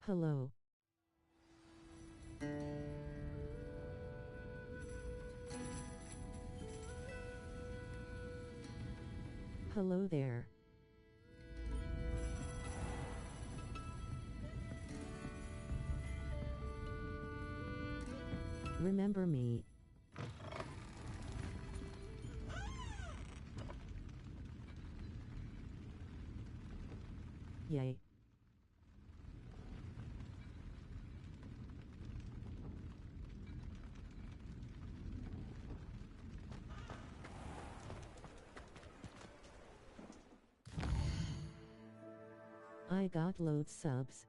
Hello. Hello there. Remember me? Yay. I got loads subs.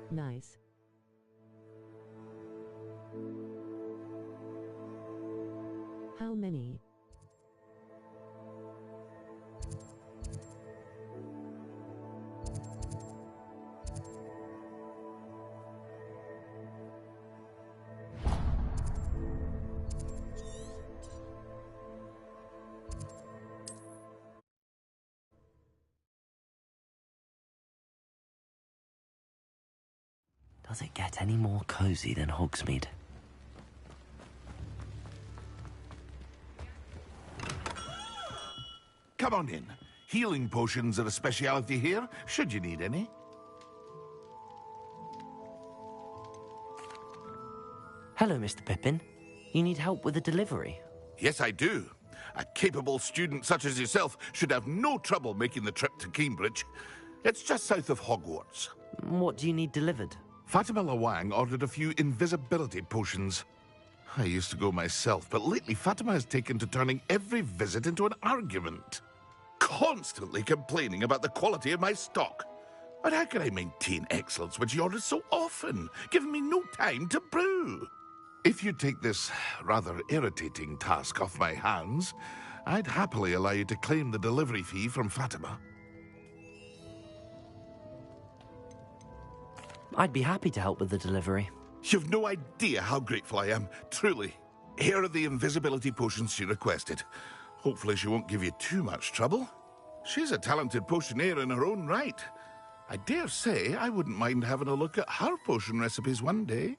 Nice. How many? Does it get any more cozy than Hogsmeade? Come on in. Healing potions are a speciality here, should you need any. Hello, Mr. Pippin. You need help with a delivery? Yes, I do. A capable student such as yourself should have no trouble making the trip to Cambridge. It's just south of Hogwarts. What do you need delivered? Fatima Lawang ordered a few invisibility potions. I used to go myself, but lately Fatima has taken to turning every visit into an argument. Constantly complaining about the quality of my stock. But how can I maintain excellence when she orders so often, giving me no time to brew? If you take this rather irritating task off my hands, I'd happily allow you to claim the delivery fee from Fatima. I'd be happy to help with the delivery. You've no idea how grateful I am, truly. Here are the invisibility potions she requested. Hopefully she won't give you too much trouble. She's a talented potioneer in her own right. I dare say I wouldn't mind having a look at her potion recipes one day.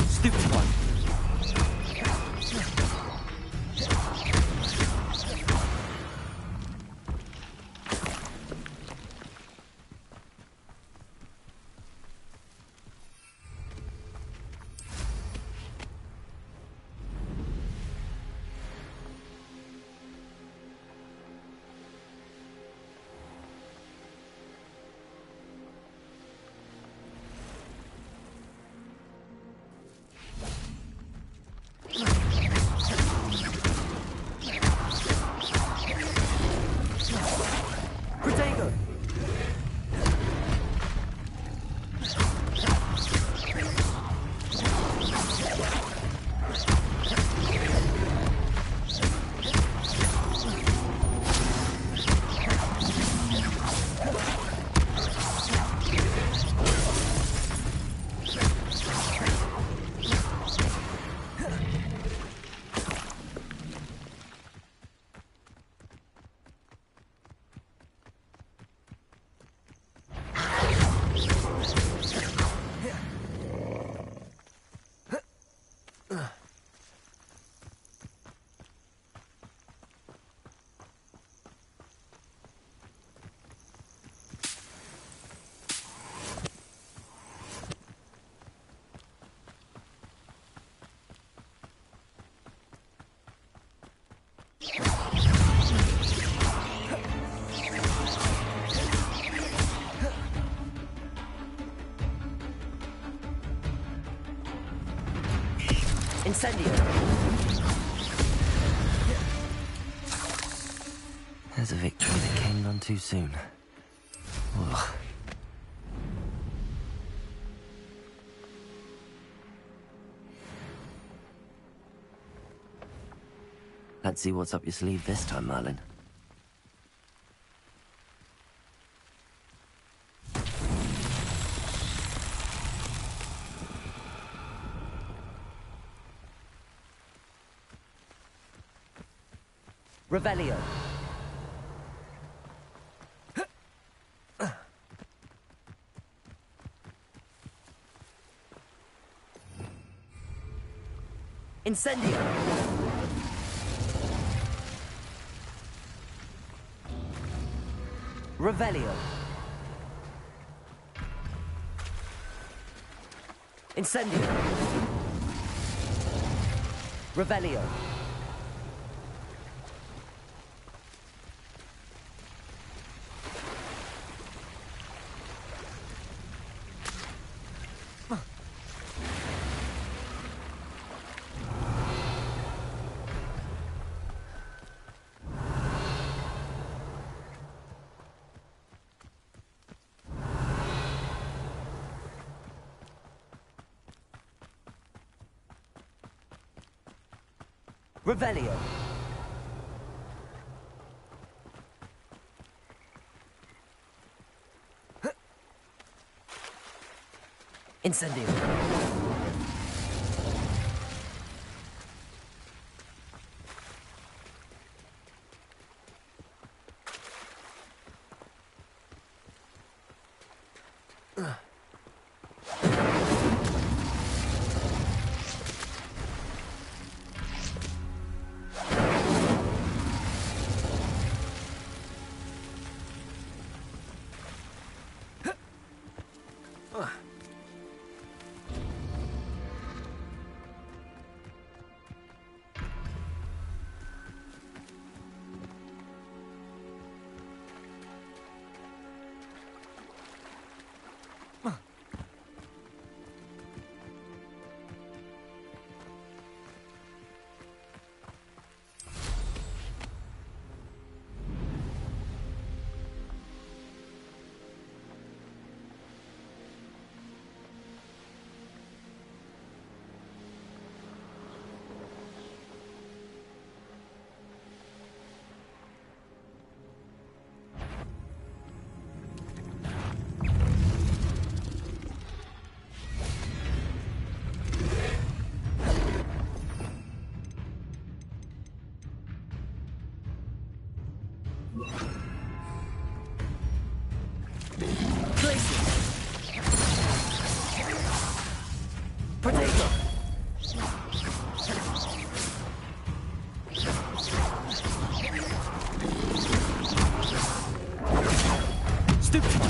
Stupid one. Incendio. There's a victory that came none too soon. Ugh. Let's see what's up your sleeve this time, Merlin. Revelio. Incendio. Revelio. Incendio. Revelio. Revelio. Incendio. Potato! Stupid!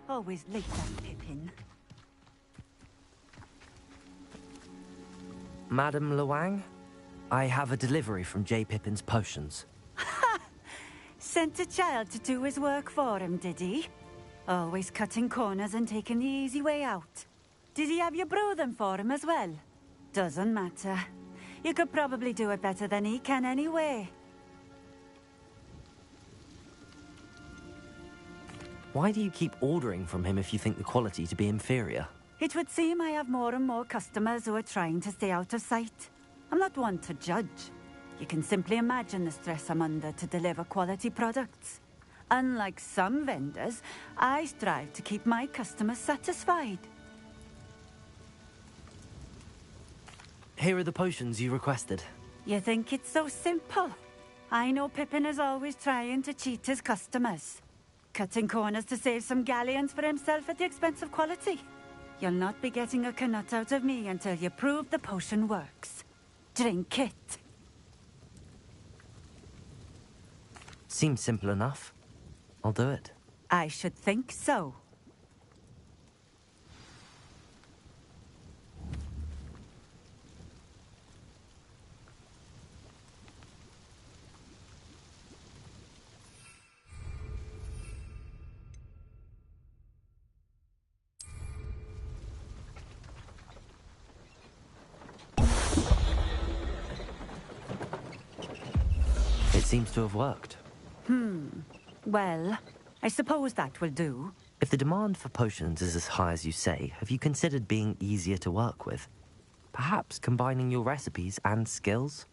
Always late, that Pippin. Madam Luang, I have a delivery from J. Pippin's potions. Sent a child to do his work for him, did he? Always cutting corners and taking the easy way out. Did he have you brew them for him as well? Doesn't matter. You could probably do it better than he can anyway. Why do you keep ordering from him if you think the quality to be inferior? It would seem I have more and more customers who are trying to stay out of sight. I'm not one to judge. You can simply imagine the stress I'm under to deliver quality products. Unlike some vendors, I strive to keep my customers satisfied. Here are the potions you requested. You think it's so simple? I know Pippin is always trying to cheat his customers. Cutting corners to save some galleons for himself at the expense of quality. You'll not be getting a knut out of me until you prove the potion works. Drink it. Seems simple enough. I'll do it. I should think so. It seems to have worked. Well, I suppose that will do. If the demand for potions is as high as you say, have you considered being easier to work with? Perhaps combining your recipes and skills?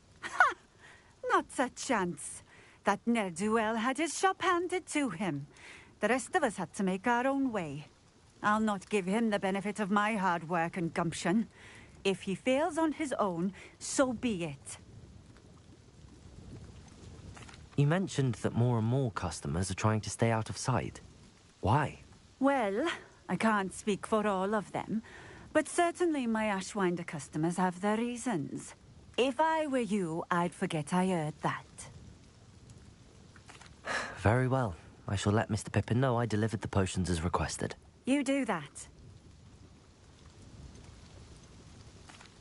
Not a chance. That ne'er-do-well had his shop handed to him. The rest of us had to make our own way. I'll not give him the benefit of my hard work and gumption. If he fails on his own, so be it. You mentioned that more and more customers are trying to stay out of sight. Why? Well, I can't speak for all of them, but certainly my Ashwinder customers have their reasons. If I were you, I'd forget I heard that. Very well. I shall let Mr. Pippin know I delivered the potions as requested. You do that.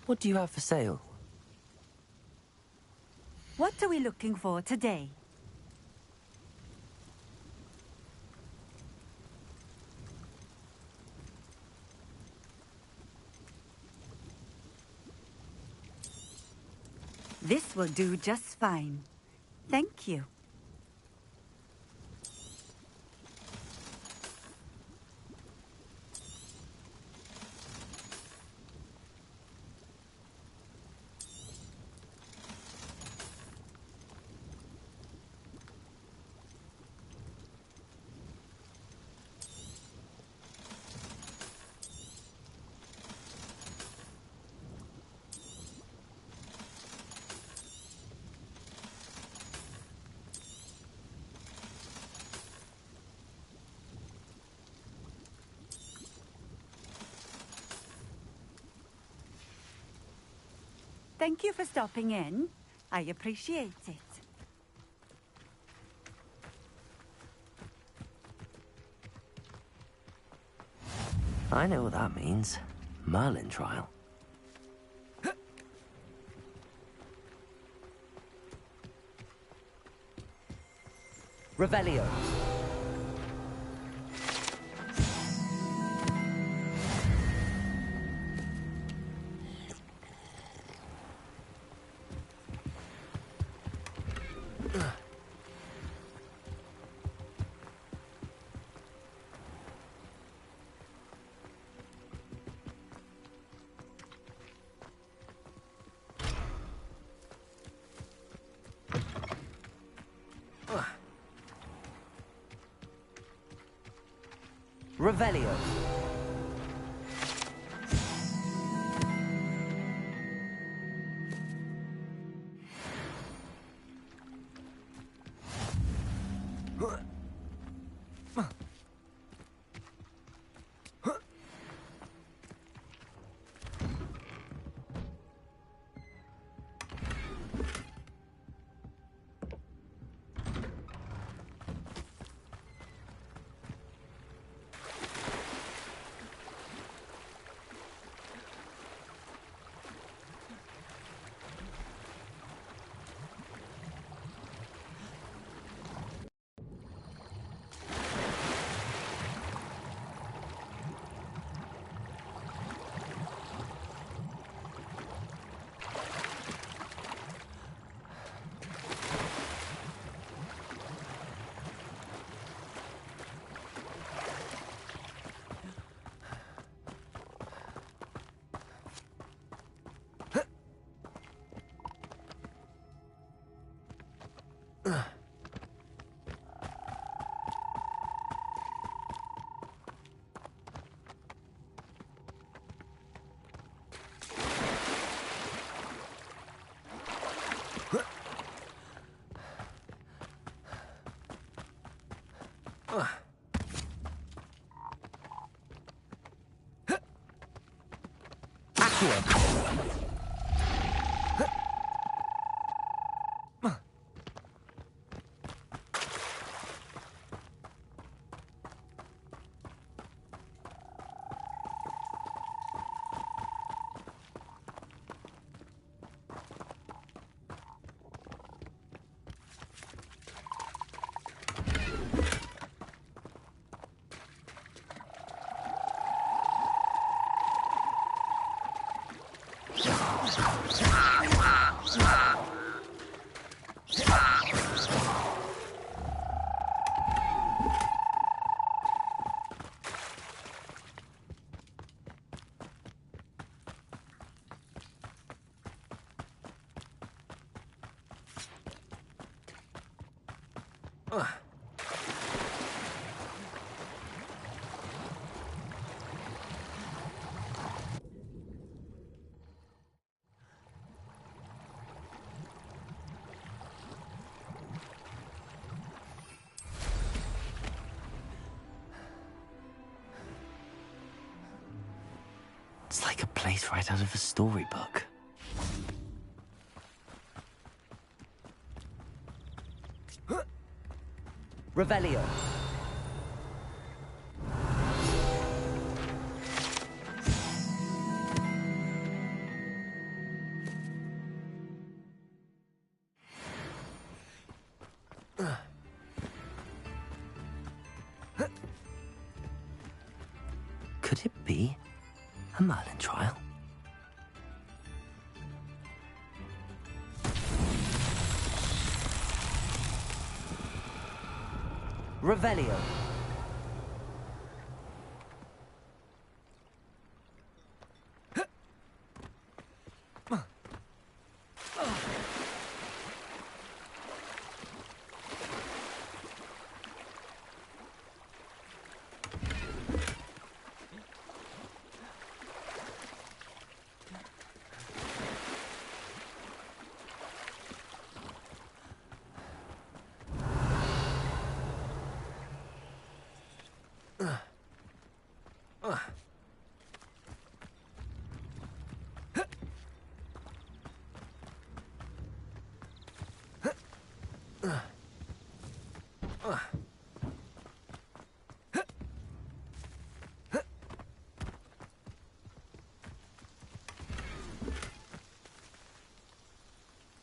What do you have for sale? What are we looking for today? This will do just fine. Thank you. Thank you for stopping in. I appreciate it. I know what that means. Merlin trial. Revelio. Revelio. It's like a place right out of a storybook. Revelio. Could it be a Merlin trial? Revelio.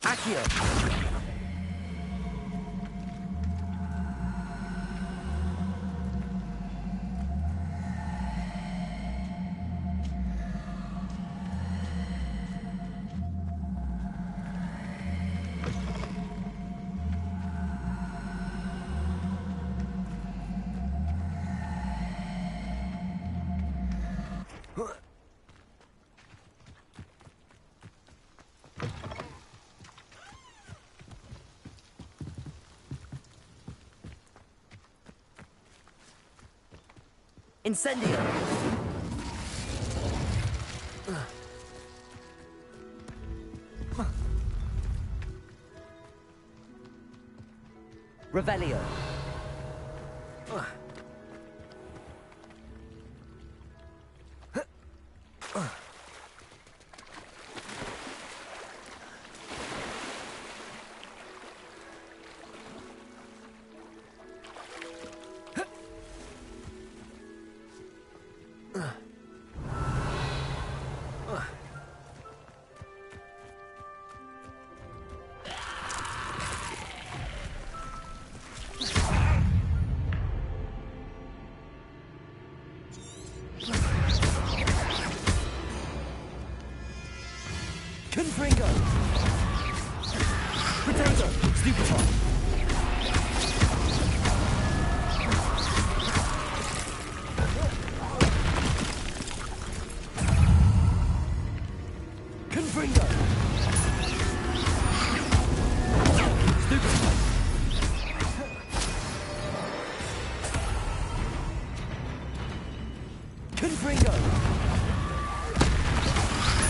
Accio! Incendio! Revelio! Confringo! Potato! Stupefy! Confringo! Stupefy! Confringo!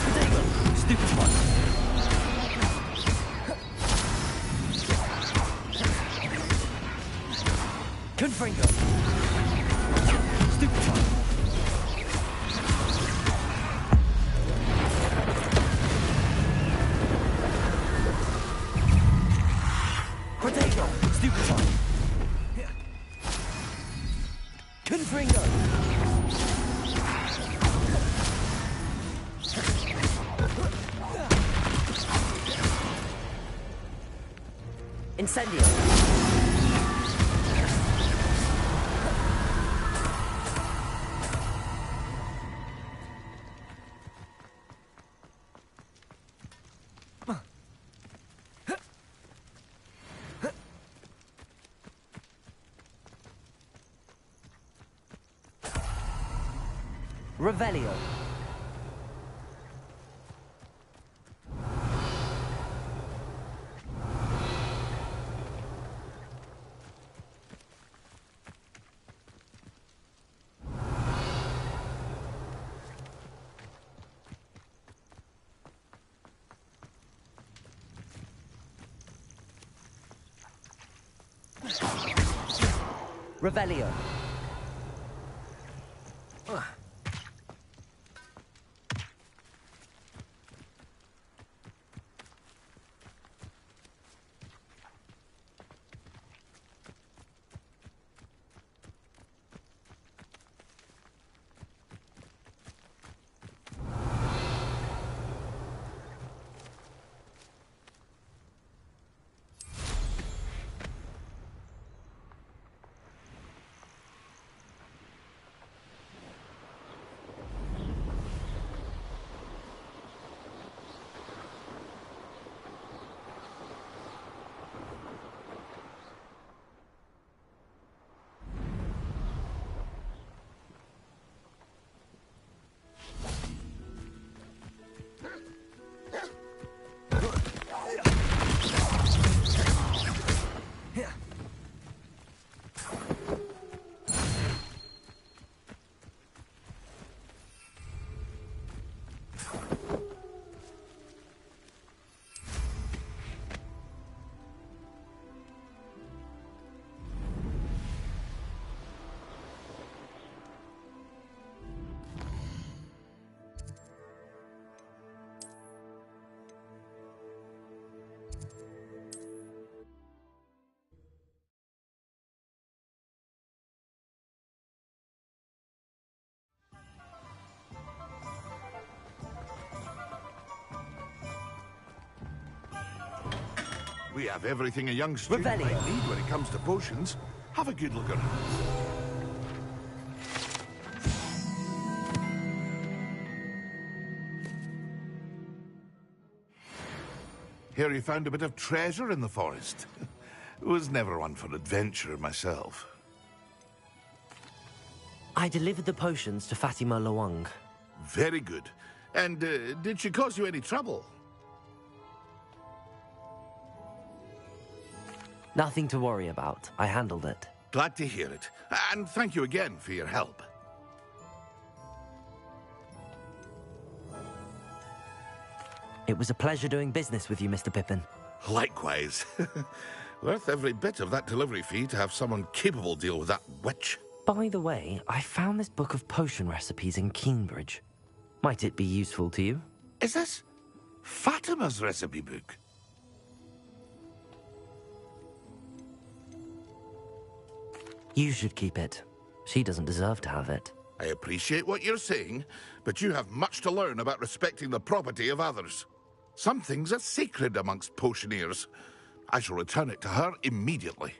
Potato! Stupefy! Confringo! Stupefy! Potato! Stupefy! Confringo! Incendio! Revelio. Revelio. We have everything a young student might Revelio. need when it comes to potions. Have a good look around. Here you found a bit of treasure in the forest. Was never one for adventure myself. I delivered the potions to Fatima Lawang. Very good. And did she cause you any trouble? Nothing to worry about. I handled it. Glad to hear it. And thank you again for your help. It was a pleasure doing business with you, Mr. Pippin. Likewise. Worth every bit of that delivery fee to have someone capable deal with that witch. By the way, I found this book of potion recipes in Cambridge. Might it be useful to you? Is this Fatima's recipe book? You should keep it. She doesn't deserve to have it. I appreciate what you're saying, but you have much to learn about respecting the property of others. Some things are sacred amongst potioneers. I shall return it to her immediately.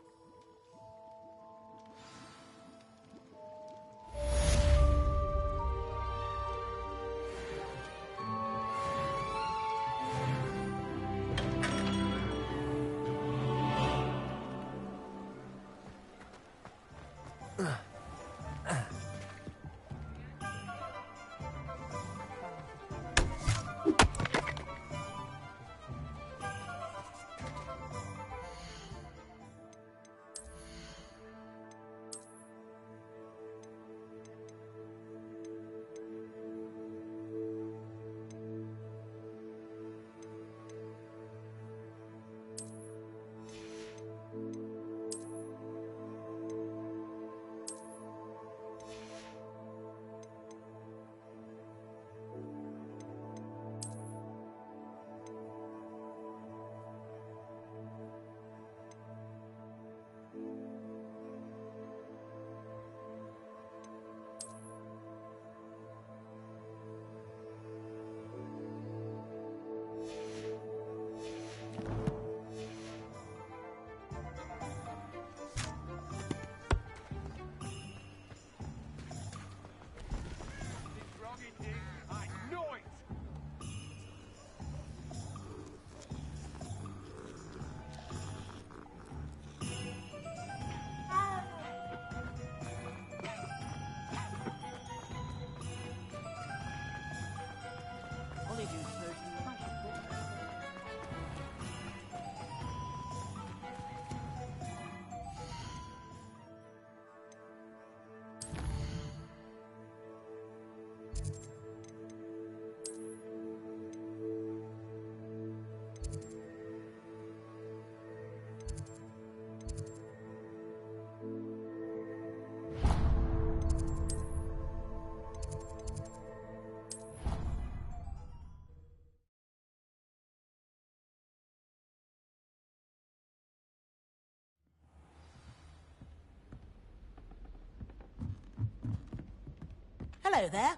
Hello there.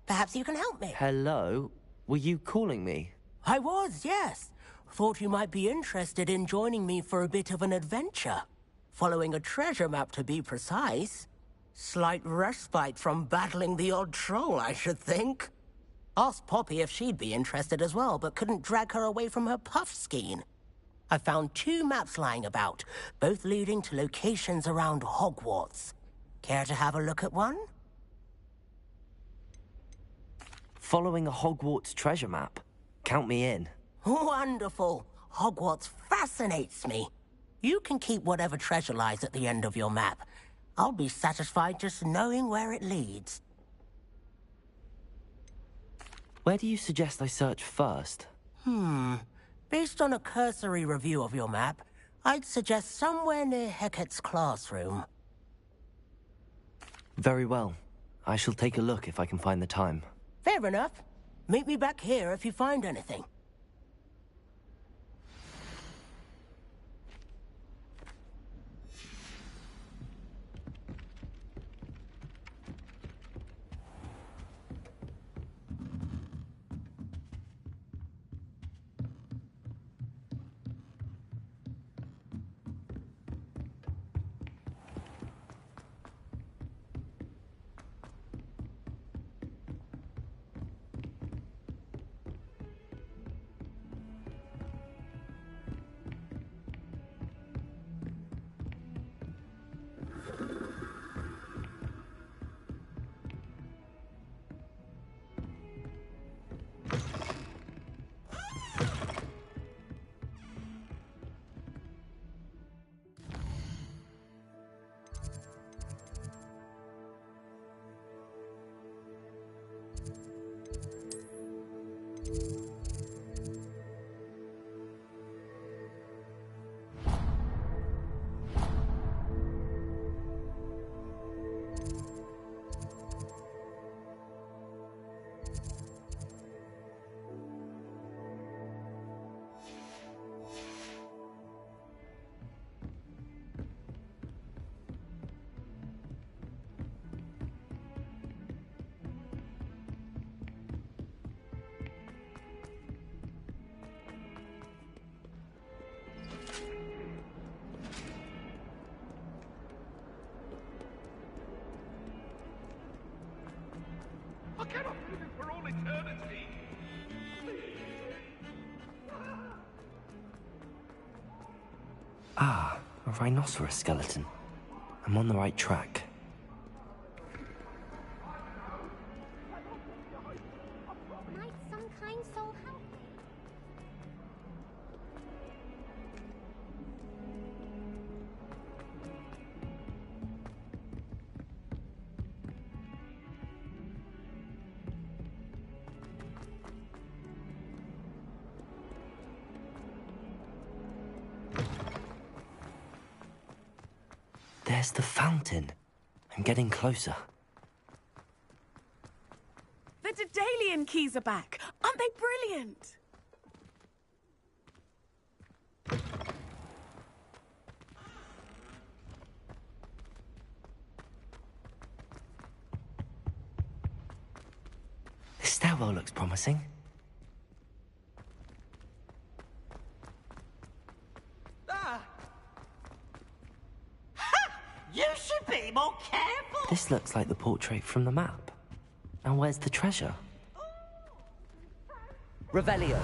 Perhaps you can help me. Hello? Were you calling me? I was, yes. Thought you might be interested in joining me for a bit of an adventure. Following a treasure map, to be precise. Slight respite from battling the odd troll, I should think. Asked Poppy if she'd be interested as well, but couldn't drag her away from her puff skein. I found 2 maps lying about, both leading to locations around Hogwarts. Care to have a look at one? Following a Hogwarts treasure map. Count me in. Wonderful. Hogwarts fascinates me. You can keep whatever treasure lies at the end of your map. I'll be satisfied just knowing where it leads. Where do you suggest I search first? Based on a cursory review of your map, I'd suggest somewhere near Hecat's classroom. Very well. I shall take a look if I can find the time. Fair enough. Meet me back here if you find anything. Ah, a rhinoceros skeleton. I'm on the right track. Might some kind soul help me? There's the fountain. I'm getting closer. The Daedalian keys are back. Aren't they brilliant? This stairwell looks promising. You should be more careful! This looks like the portrait from the map. And where's the treasure? Revelio.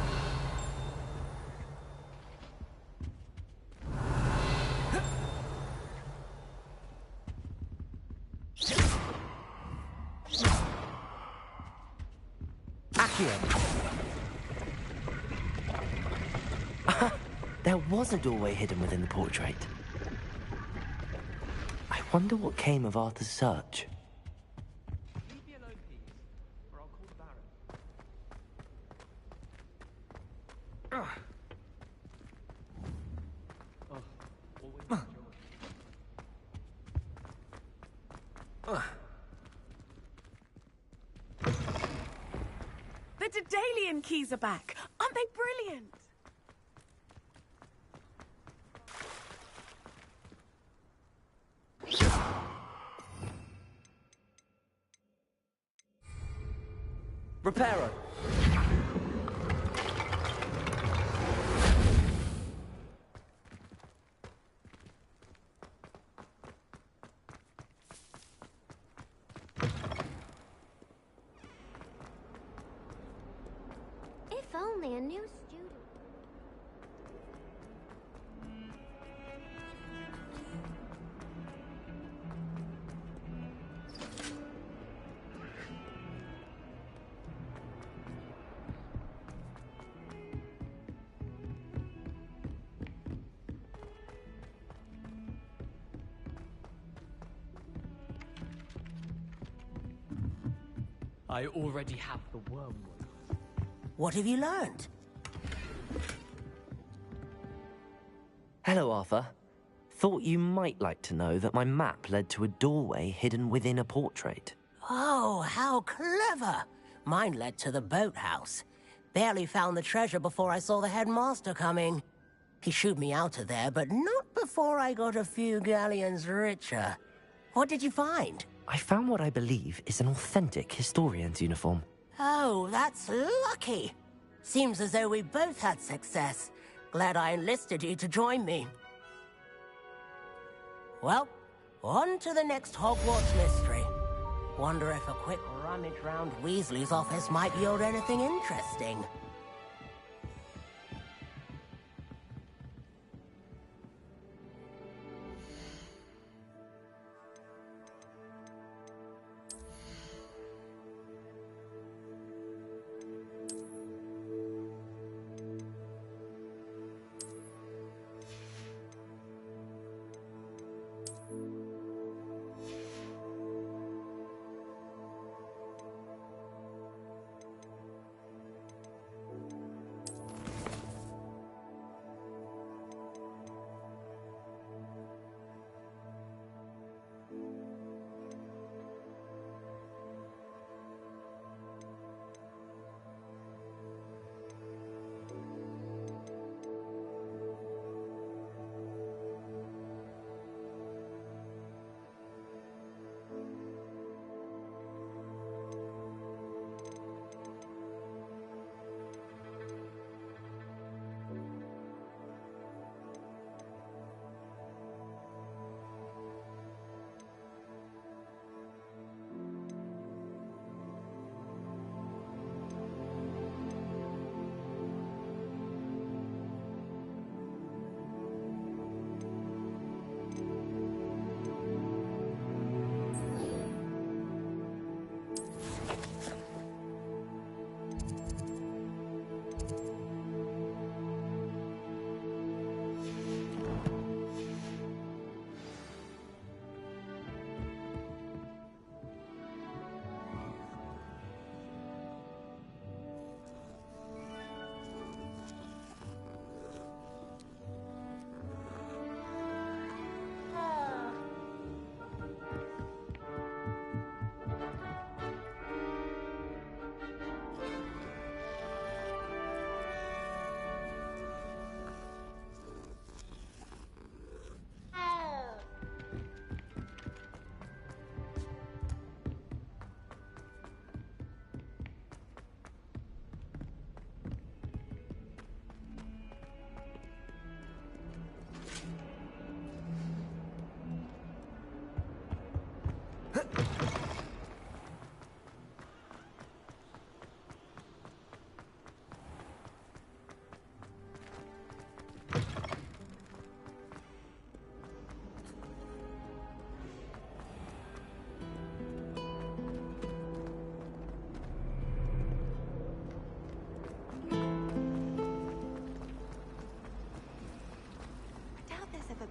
Accio. There was a doorway hidden within the portrait. I wonder what came of Arthur's search. Leave me alone, please, or I'll call the Baron. Oh, always The Daedalian keys are back. Aren't they brilliant? Reparo. If only a new student. I already have the wormwood. What have you learned? Hello, Arthur. Thought you might like to know that my map led to a doorway hidden within a portrait. Oh, how clever! Mine led to the boathouse. Barely found the treasure before I saw the headmaster coming. He shooed me out of there, but not before I got a few galleons richer. What did you find? I found what I believe is an authentic historian's uniform. Oh, that's lucky. Seems as though we both had success. Glad I enlisted you to join me. Well, on to the next Hogwarts mystery. Wonder if a quick rummage round Weasley's office might yield anything interesting.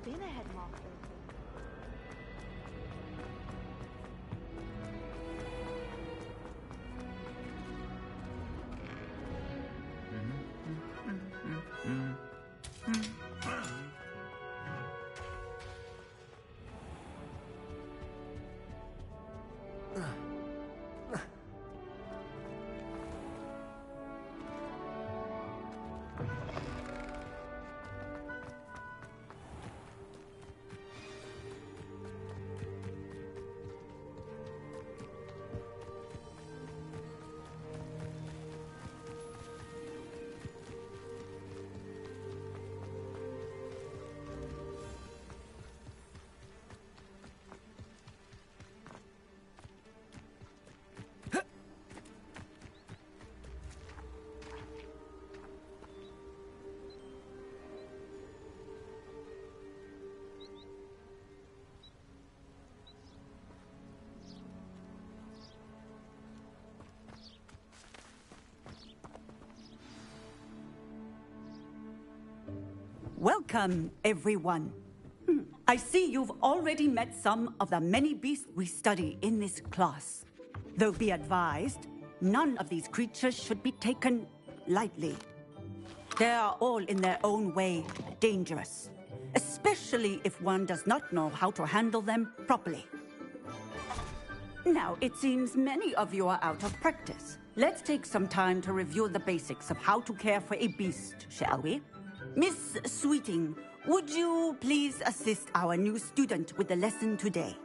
been a headmaster. Welcome, everyone. I see you've already met some of the many beasts we study in this class. Though be advised, none of these creatures should be taken lightly. They are all in their own way dangerous, especially if one does not know how to handle them properly. Now, it seems many of you are out of practice. Let's take some time to review the basics of how to care for a beast, shall we? Miss Sweeting, would you please assist our new student with the lesson today?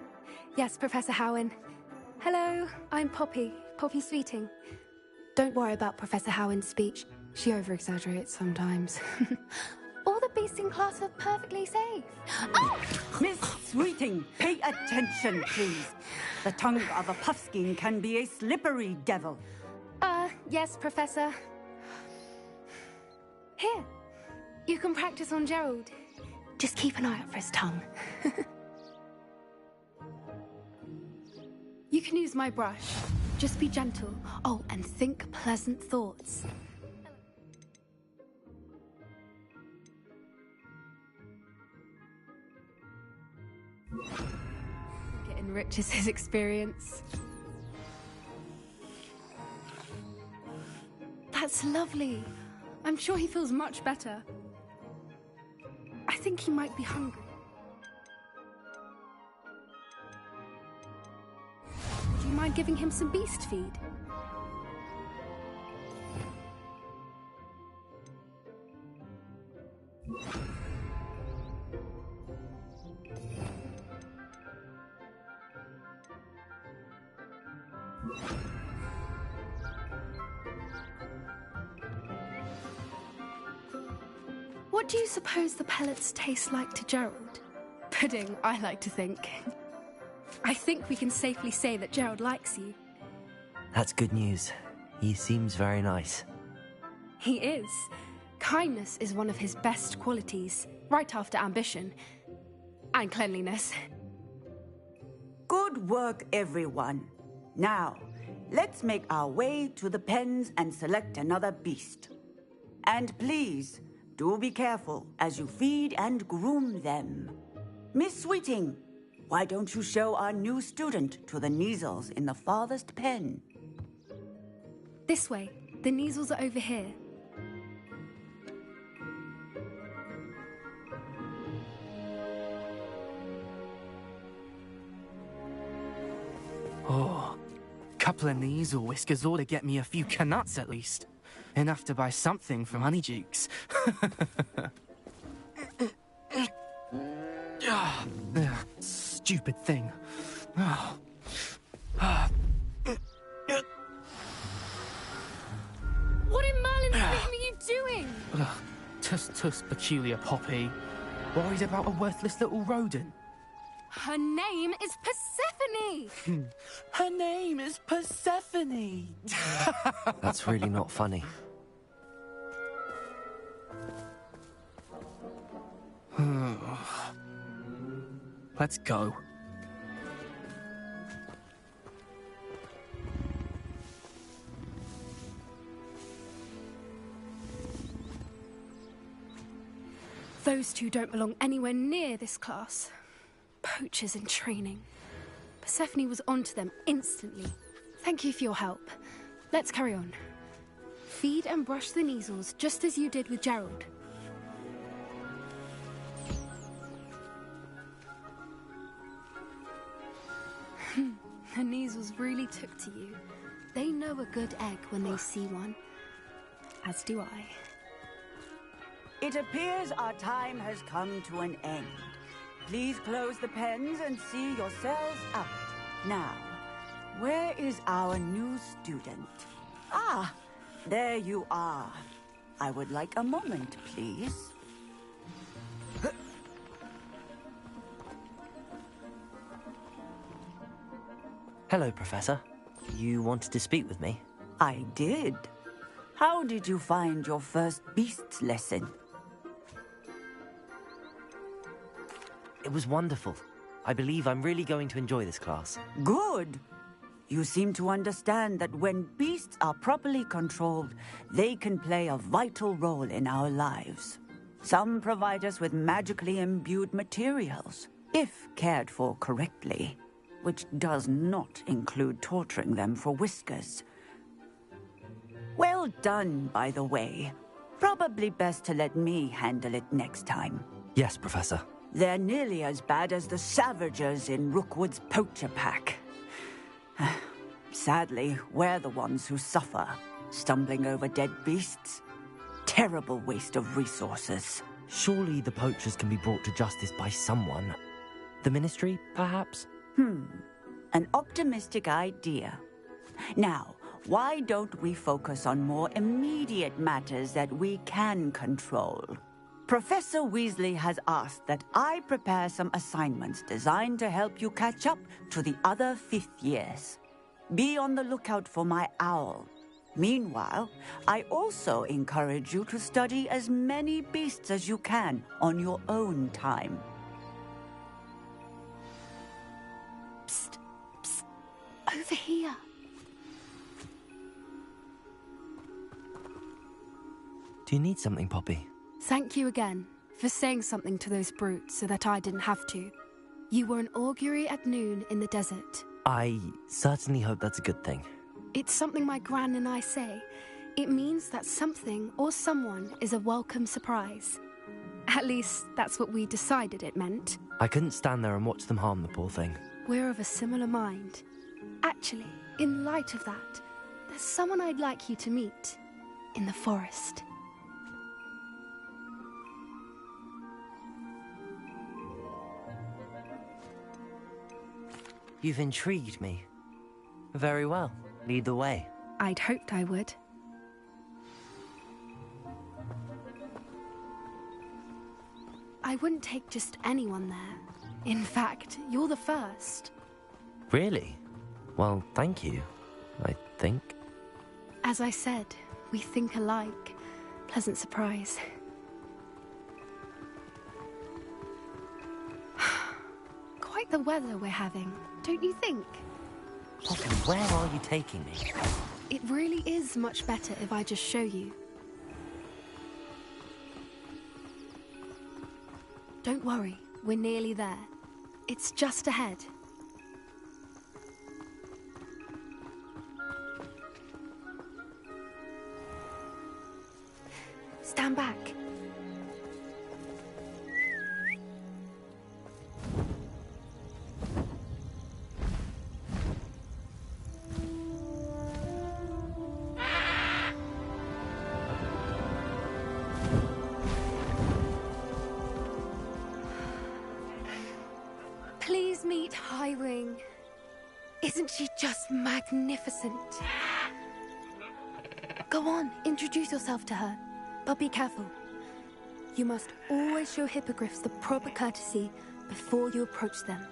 Yes, Professor Howen. Hello, I'm Poppy Sweeting. Don't worry about Professor Howen's speech. She over-exaggerates sometimes. All the beasts in class are perfectly safe. Oh! Miss Sweeting, pay attention, please. The tongue of a puffskein can be a slippery devil. Yes, Professor. Here. You can practice on Gerald. Just keep an eye out for his tongue. You can use my brush. Just be gentle. Oh, and think pleasant thoughts. It enriches his experience. That's lovely. I'm sure he feels much better. I think he might be hungry. Would you mind giving him some beast feed? What do you suppose the pellets taste like to Gerald? Pudding, I like to think. I think we can safely say that Gerald likes you. That's good news. He seems very nice. He is. Kindness is one of his best qualities, right after ambition. And cleanliness. Good work, everyone. Now, let's make our way to the pens and select another beast. And please, do be careful as you feed and groom them. Miss Sweeting, why don't you show our new student to the Kneazles in the farthest pen? This way. The Kneazles are over here. Oh, couple of Kneazle whiskers ought to get me a few canuts at least. Enough to buy something from Honeydukes. Stupid thing. What in Merlin's name are you doing? Tuss peculiar Poppy. Worried about a worthless little rodent. Her name is Persephone! Her name is Persephone! That's really not funny. Let's go. Those two don't belong anywhere near this class. Poachers in training. Persephone was onto them instantly. Thank you for your help. Let's carry on. Feed and brush the Neasels just as you did with Gerald. The Neasels really took to you. They know a good egg when they see one. As do I. It appears our time has come to an end. Please close the pens and see yourselves out. Now, where is our new student? Ah, there you are. I would like a moment, please. Hello, Professor. You wanted to speak with me? I did. How did you find your first beasts lesson? It was wonderful. I believe I'm really going to enjoy this class. Good. You seem to understand that when beasts are properly controlled, they can play a vital role in our lives. Some provide us with magically imbued materials, if cared for correctly, which does not include torturing them for whiskers. Well done, by the way. Probably best to let me handle it next time. Yes, Professor. They're nearly as bad as the Savagers in Rookwood's poacher pack. Sadly, we're the ones who suffer, stumbling over dead beasts. Terrible waste of resources. Surely the poachers can be brought to justice by someone. The Ministry, perhaps? An optimistic idea. Now, why don't we focus on more immediate matters that we can control? Professor Weasley has asked that I prepare some assignments designed to help you catch up to the other fifth years. Be on the lookout for my owl. Meanwhile, I also encourage you to study as many beasts as you can on your own time. Psst, psst, over here. Do you need something, Poppy? Thank you again for saying something to those brutes so that I didn't have to. You were an augury at noon in the desert. I certainly hope that's a good thing. It's something my gran and I say. It means that something or someone is a welcome surprise. At least, that's what we decided it meant. I couldn't stand there and watch them harm the poor thing. We're of a similar mind. Actually, in light of that, there's someone I'd like you to meet. In the forest. You've intrigued me. Very well. Lead the way. I'd hoped I would. I wouldn't take just anyone there. In fact, you're the first. Really? Well, thank you, I think. As I said, we think alike. Pleasant surprise. Quite the weather we're having, don't you think? Poppy, where are you taking me? It really is much better if I just show you. Don't worry, we're nearly there. It's just ahead. Stand back. Please meet Highwing. Isn't she just magnificent? Go on, introduce yourself to her. But be careful. You must always show hippogriffs the proper courtesy before you approach them.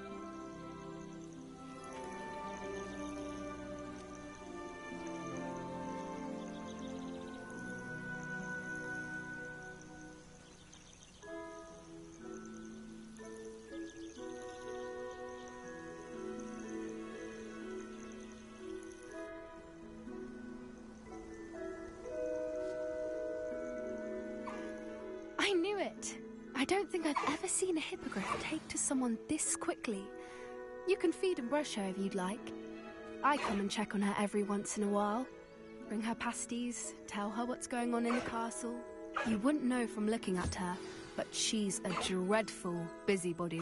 I knew it. I don't think I've ever seen a hippogriff take to someone this quickly. You can feed and brush her if you'd like. I come and check on her every once in a while. Bring her pasties, tell her what's going on in the castle. You wouldn't know from looking at her, but she's a dreadful busybody.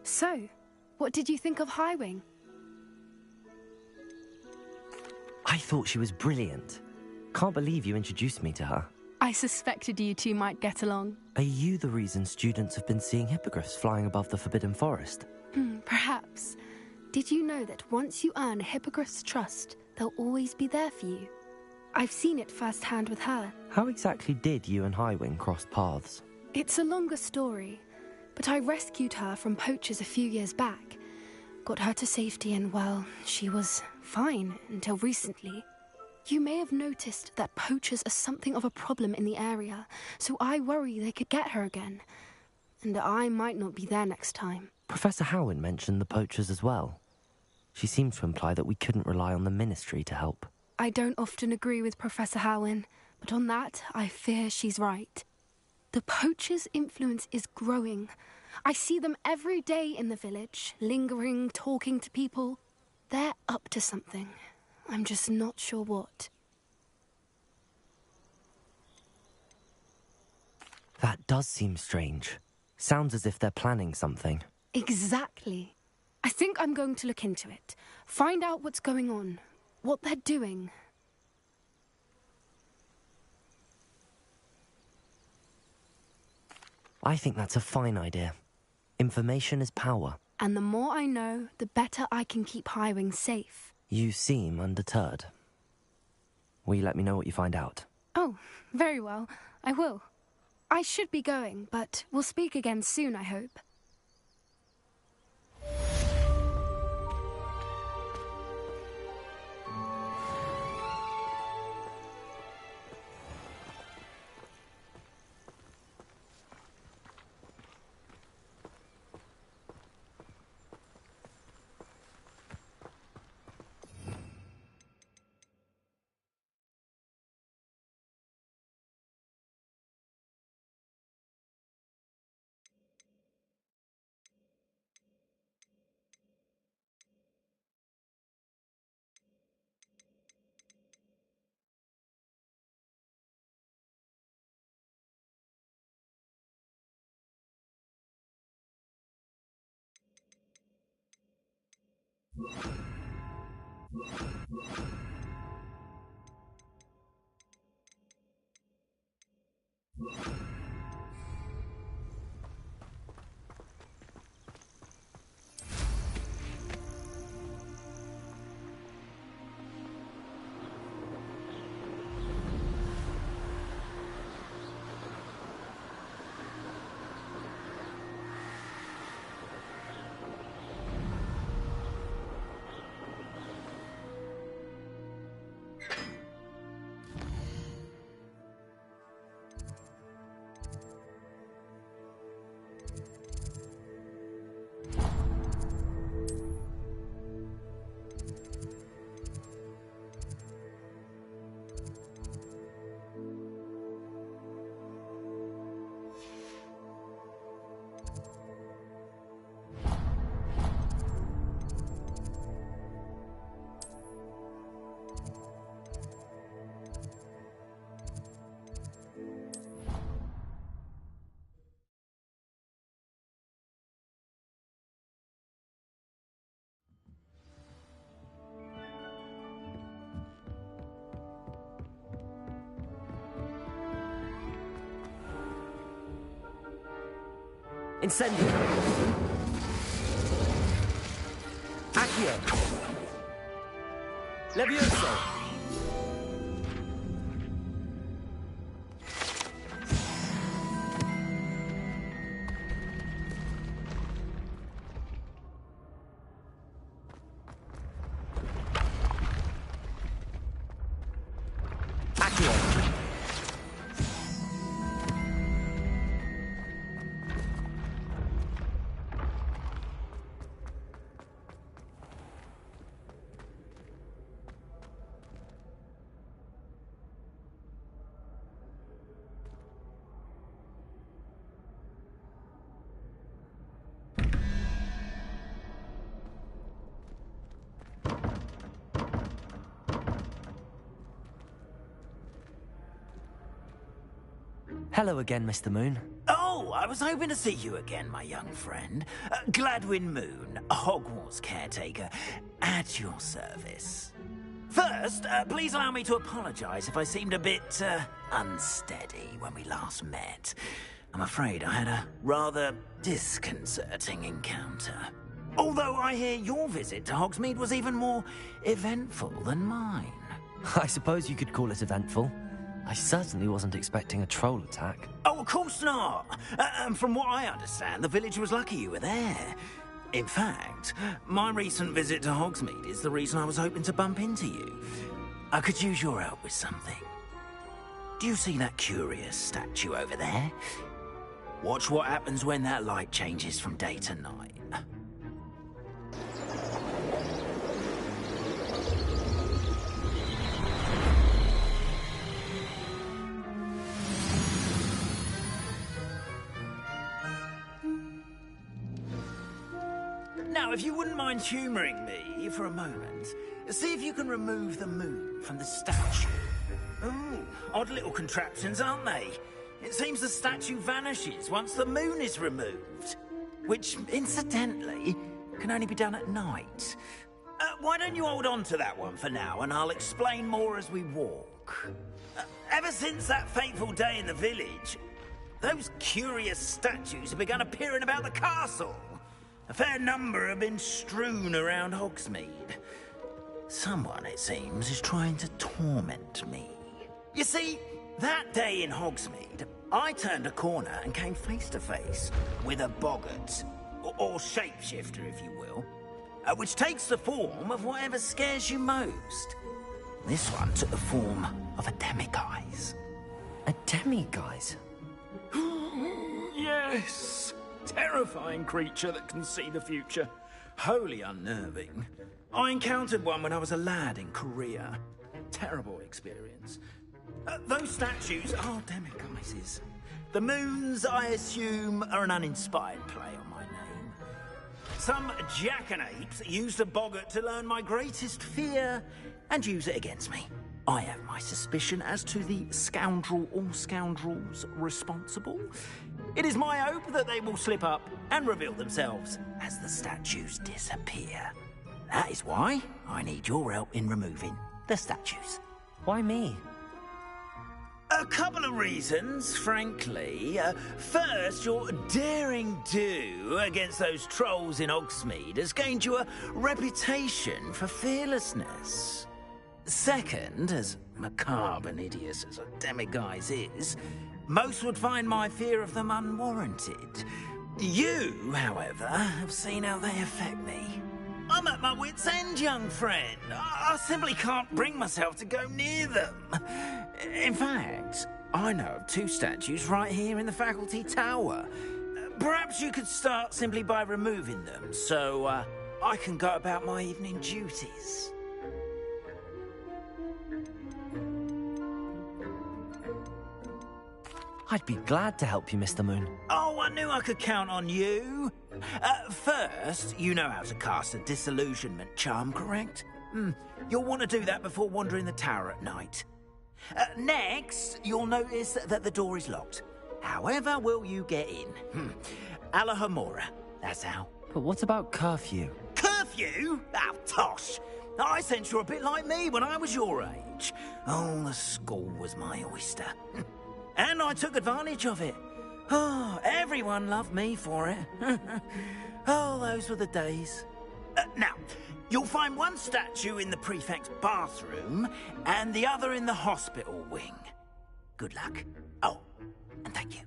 So, what did you think of Highwing? I thought she was brilliant. Can't believe you introduced me to her. I suspected you two might get along. Are you the reason students have been seeing hippogriffs flying above the Forbidden Forest? Perhaps. Did you know that once you earn a hippogriff's trust, they'll always be there for you? I've seen it firsthand with her. How exactly did you and Highwing cross paths? It's a longer story, but I rescued her from poachers a few years back. Got her to safety and, well, she was fine until recently. You may have noticed that poachers are something of a problem in the area, so I worry they could get her again. And I might not be there next time. Professor Howin mentioned the poachers as well. She seemed to imply that we couldn't rely on the Ministry to help. I don't often agree with Professor Howin, but on that, I fear she's right. The poachers' influence is growing. I see them every day in the village, lingering, talking to people. They're up to something. I'm just not sure what. That does seem strange. Sounds as if they're planning something. Exactly. I think I'm going to look into it. Find out what's going on, what they're doing. I think that's a fine idea. Information is power. And the more I know, the better I can keep Highwing safe. You seem undeterred. Will you let me know what you find out? Oh, very well. I will. I should be going, but we'll speak again soon, I hope. Incendio! Accio! Levioso! Hello again, Mr. Moon. Oh, I was hoping to see you again, my young friend. Gladwin Moon, Hogwarts caretaker, at your service. First, please allow me to apologize if I seemed a bit, unsteady when we last met. I'm afraid I had a rather disconcerting encounter. Although I hear your visit to Hogsmeade was even more eventful than mine. I suppose you could call it eventful. I certainly wasn't expecting a troll attack. Oh, of course not. And from what I understand, the village was lucky you were there. In fact, my recent visit to Hogsmeade is the reason I was hoping to bump into you. I could use your help with something. Do you see that curious statue over there? Watch what happens when that light changes from day to night. Now, if you wouldn't mind humouring me for a moment, see if you can remove the moon from the statue. Ooh, odd little contraptions, aren't they? It seems the statue vanishes once the moon is removed. Which, incidentally, can only be done at night. Why don't you hold on to that one for now, and I'll explain more as we walk. Ever since that fateful day in the village, those curious statues have begun appearing about the castle. A fair number have been strewn around Hogsmeade. Someone, it seems, is trying to torment me. You see, that day in Hogsmeade, I turned a corner and came face to face with a boggart, or shapeshifter, if you will, which takes the form of whatever scares you most. This one took the form of a demiguise. A demiguise? Yes! Terrifying creature that can see the future. Wholly unnerving. I encountered one when I was a lad in Korea. Terrible experience. Those statues are demiguises. The moons, I assume, are an uninspired play on my name. Some jackanapes used a boggart to learn my greatest fear and use it against me. I have my suspicion as to the scoundrel or scoundrels responsible. It is my hope that they will slip up and reveal themselves as the statues disappear. That is why I need your help in removing the statues. Why me? A couple of reasons, frankly. First, your daring do against those trolls in Hogsmeade has gained you a reputation for fearlessness. Second, as macabre and hideous as a demiguise is, most would find my fear of them unwarranted. You, however, have seen how they affect me. I'm at my wit's end, young friend. I simply can't bring myself to go near them. In fact, I know of two statues right here in the faculty tower. Perhaps you could start simply by removing them, so I can go about my evening duties. I'd be glad to help you, Mr. Moon. Oh, I knew I could count on you. First, you know how to cast a disillusionment charm, correct? You'll want to do that before wandering the tower at night. Next, you'll notice that the door is locked. However will you get in? Alahomora, that's how. But what about curfew? Curfew? Oh, tosh. I sense you're a bit like me when I was your age. Oh, the school was my oyster. And I took advantage of it. Oh, everyone loved me for it. Oh, those were the days. Now, you'll find one statue in the prefect's bathroom and the other in the hospital wing. Good luck. Oh, and thank you.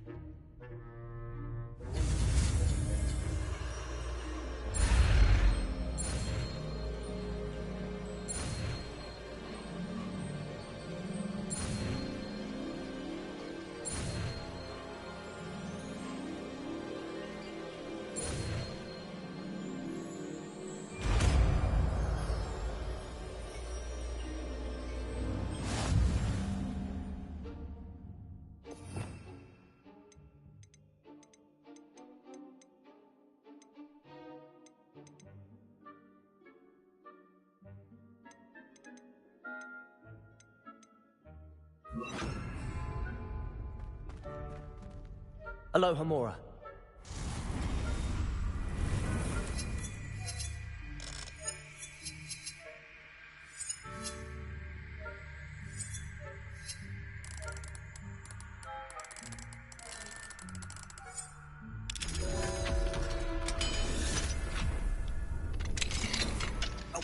Aloha Mora.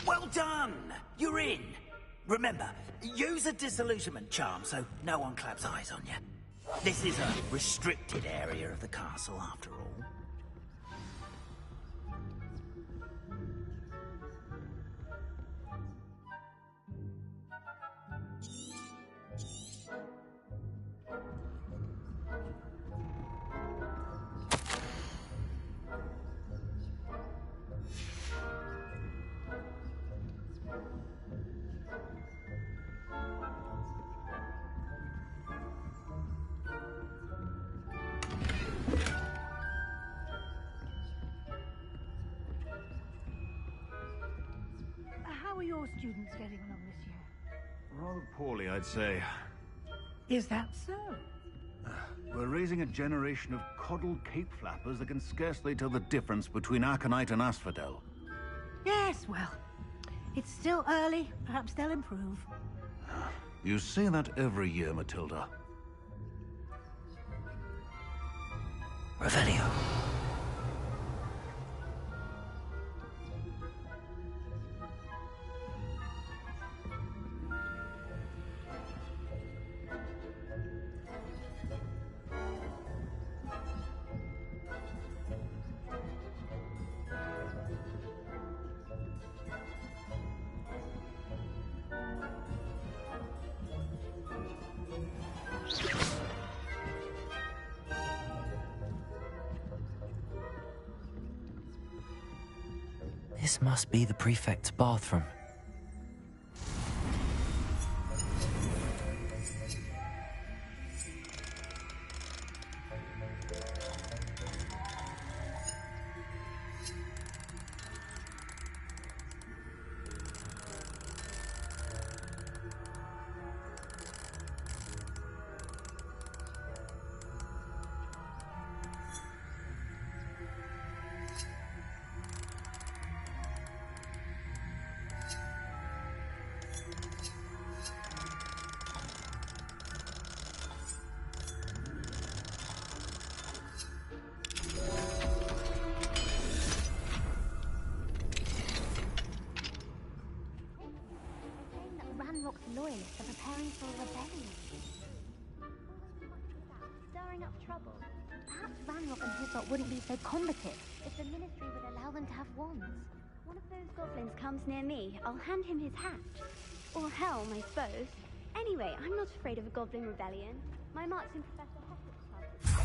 Well done! You're in. Remember, use a disillusionment charm so no one claps eyes on you. This is a restricted area of the castle, after all. How are your students getting along this year? Rather poorly, I'd say. Is that so? We're raising a generation of coddled cape flappers that can scarcely tell the difference between aconite and asphodel. Yes, well, it's still early. Perhaps they'll improve. You say that every year, Matilda. Revelio. This must be the prefect's bathroom. Ranrock's loyalists are preparing for a rebellion. Stirring up trouble. Perhaps Ranrock and his lot wouldn't be so combative if the Ministry would allow them to have wands. One of those goblins comes near me, I'll hand him his hat. Or helm, I suppose. Anyway, I'm not afraid of a goblin rebellion. My mark's in Professor Hector's class. I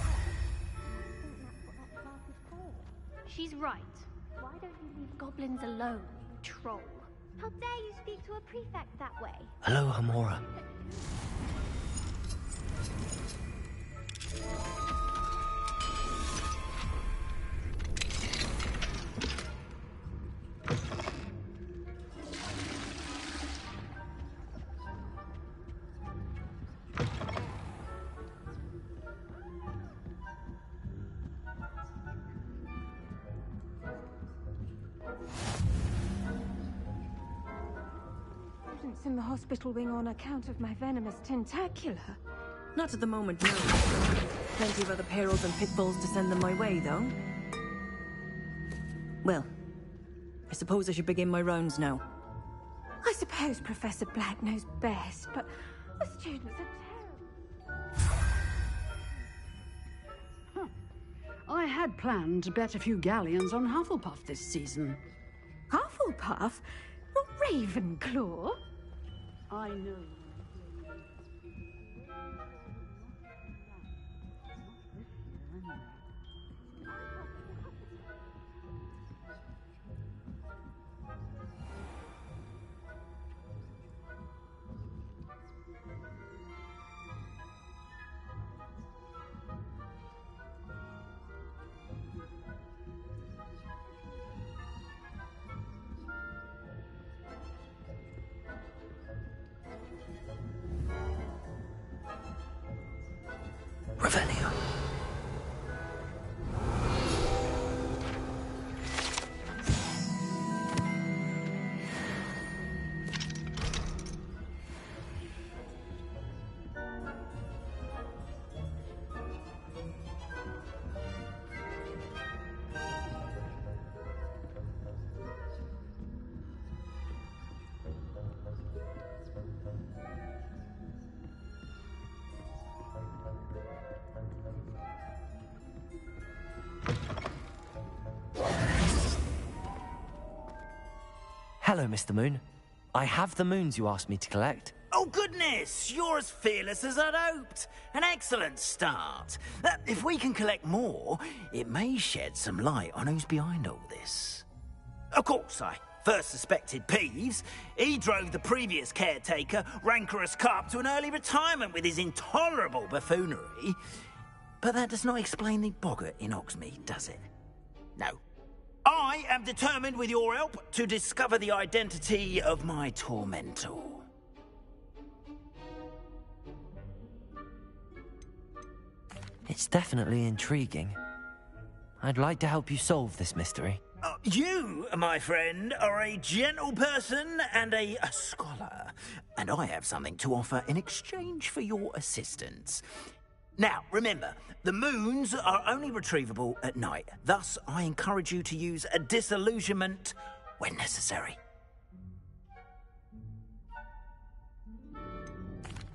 think that's what that class is for. She's right. Why don't you leave goblins alone, you troll? How dare you speak to a prefect that way? Aloha Mora. In the hospital wing on account of my venomous tentacular. Not at the moment, no. Plenty of other perils and pitfalls to send them my way, though. Well, I suppose I should begin my rounds now. I suppose Professor Black knows best, but the students are terrible. I had planned to bet a few galleons on Hufflepuff this season. Hufflepuff? A Ravenclaw? I know. Hello, Mr. Moon. I have the moons you asked me to collect. Oh, goodness! You're as fearless as I'd hoped. An excellent start. If we can collect more, it may shed some light on who's behind all this. Of course, I first suspected Peeves. He drove the previous caretaker, Rancorous Carp, to an early retirement with his intolerable buffoonery. But that does not explain the boggart in Hogsmeade, does it? No. I am determined, with your help, to discover the identity of my tormentor. It's definitely intriguing. I'd like to help you solve this mystery. You, my friend, are a gentle person and a scholar, and I have something to offer in exchange for your assistance. Now, remember, the moons are only retrievable at night. Thus, I encourage you to use a disillusionment when necessary.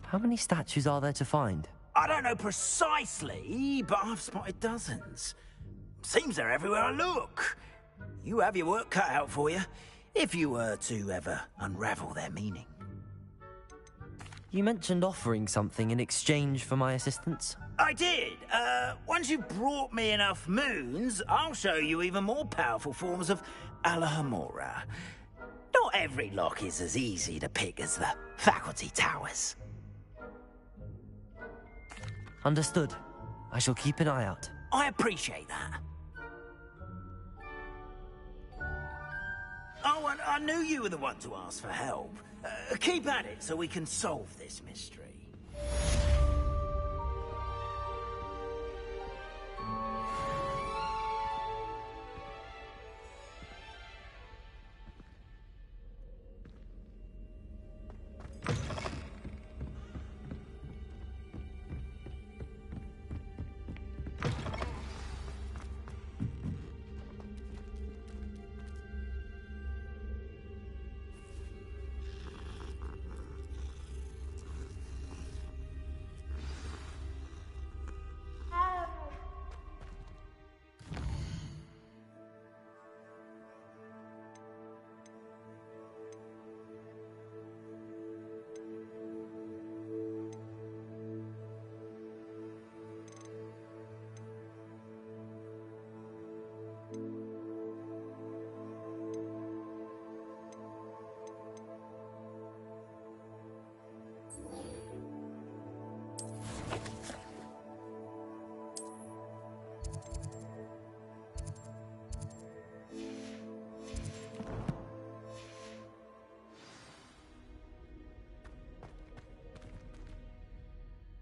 How many statues are there to find? I don't know precisely, but I've spotted dozens. Seems they're everywhere I look. You have your work cut out for you, if you were to ever unravel their meaning. You mentioned offering something in exchange for my assistance? I did. Once you've brought me enough moons, I'll show you even more powerful forms of Alohomora. Not every lock is as easy to pick as the faculty towers. Understood. I shall keep an eye out. I appreciate that. Oh, and I knew you were the one to ask for help. Keep at it so we can solve this mystery.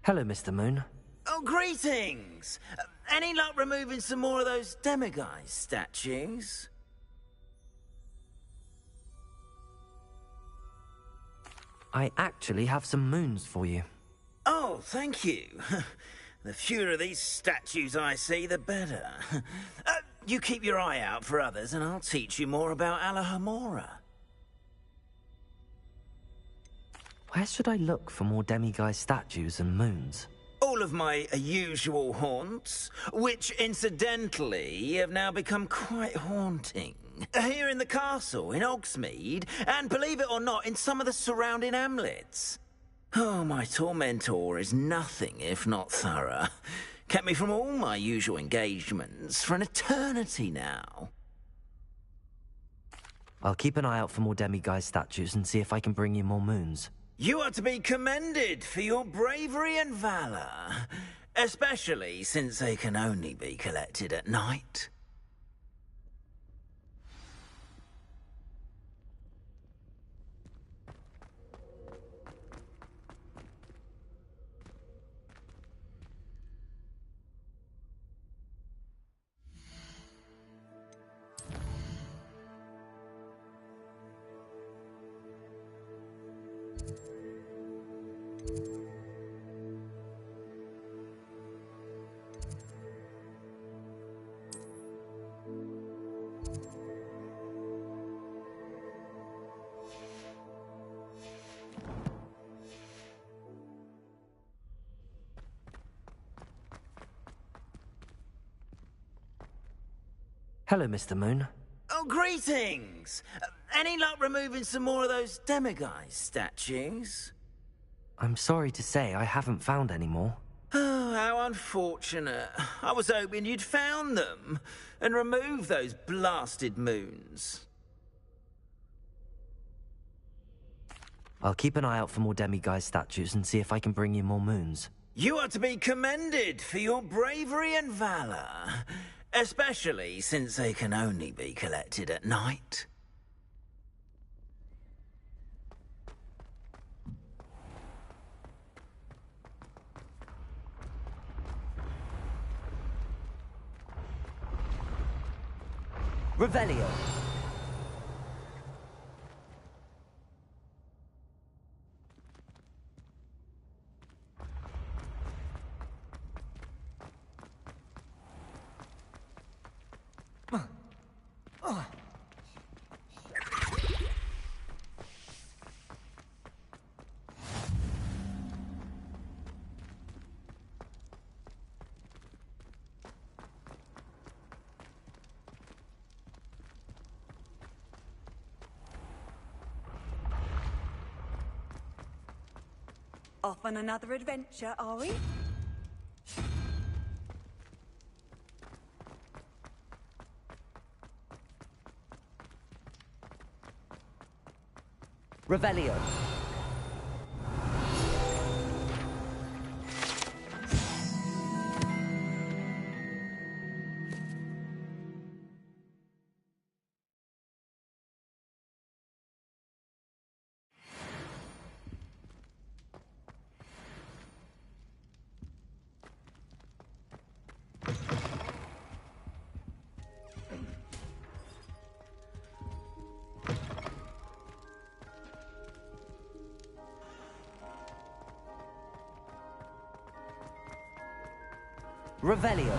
Hello, Mr. Moon. Oh, greetings! Any luck removing some more of those demiguise statues? I actually have some moons for you. Oh, thank you. The fewer of these statues I see, the better. You keep your eye out for others, and I'll teach you more about Alohomora. Where should I look for more demiguise statues and moons? All of my usual haunts, which incidentally have now become quite haunting. Here in the castle, in Hogsmeade, and believe it or not, in some of the surrounding hamlets. Oh, my tormentor is nothing if not thorough. Kept me from all my usual engagements for an eternity now. I'll keep an eye out for more demiguise statues and see if I can bring you more moons. You are to be commended for your bravery and valor, especially since they can only be collected at night. Hello, Mr. Moon. Oh, greetings! Any luck removing some more of those demiguise statues? I'm sorry to say I haven't found any more. Oh, how unfortunate. I was hoping you'd found them and removed those blasted moons. I'll keep an eye out for more demiguise statues and see if I can bring you more moons. You are to be commended for your bravery and valor, especially since they can only be collected at night. Revelio. Off on another adventure, are we? Revelio. Revelio.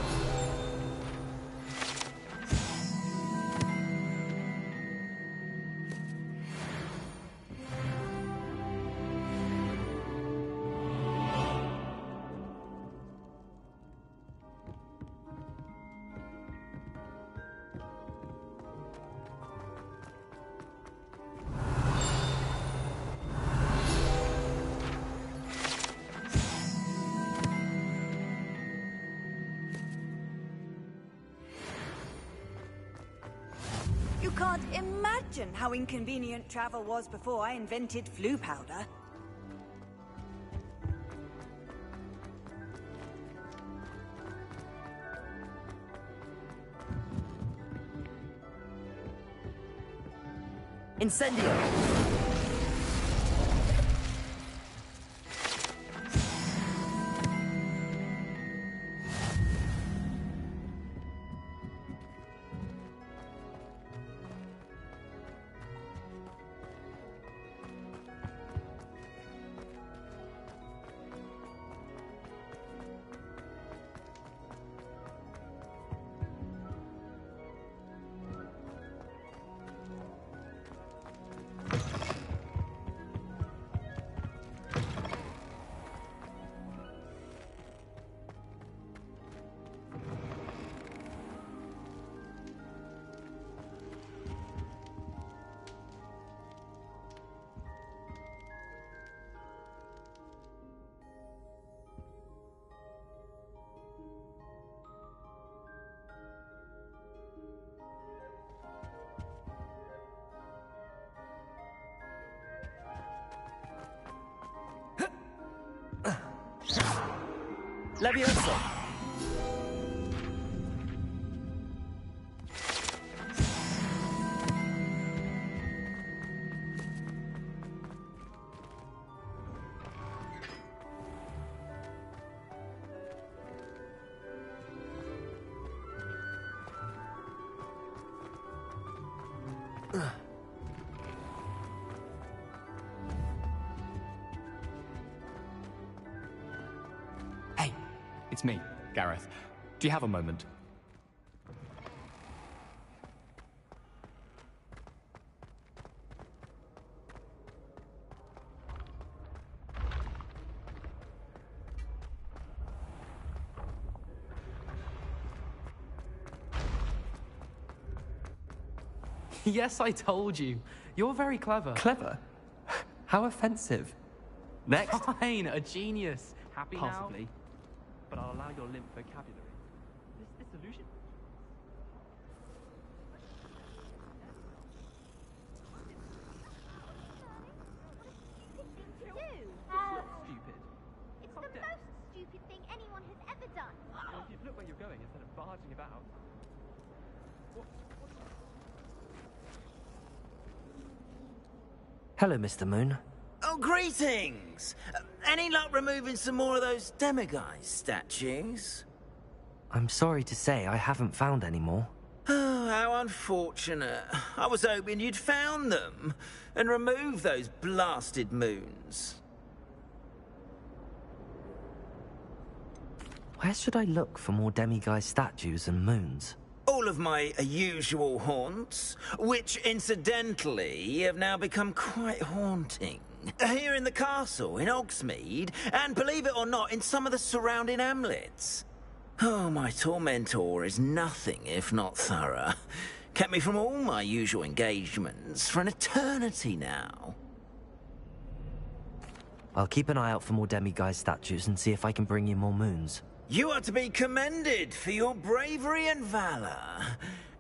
You can't imagine how inconvenient travel was before I invented flu powder. Incendio. Levioso. Hey, it's me, Gareth. Do you have a moment? Yes, I told you. You're very clever. Clever? How offensive. Next. Fine, a genius. Happy Possibly. now? But I'll allow your limp vocabulary. This illusion? Stupid. It's the most stupid thing anyone has ever done. Well, if you'd look where you're going instead of barging about. Hello, Mr. Moon. Oh, greetings! Any luck removing some more of those demiguise statues? I'm sorry to say I haven't found any more. Oh, how unfortunate. I was hoping you'd found them and removed those blasted moons. Where should I look for more demiguise statues and moons? All of my usual haunts, which incidentally have now become quite haunting. Here in the castle, in Hogsmeade, and believe it or not, in some of the surrounding hamlets. Oh, my tormentor is nothing if not thorough. Kept me from all my usual engagements for an eternity now. I'll keep an eye out for more demiguise statues and see if I can bring you more moons. You are to be commended for your bravery and valor,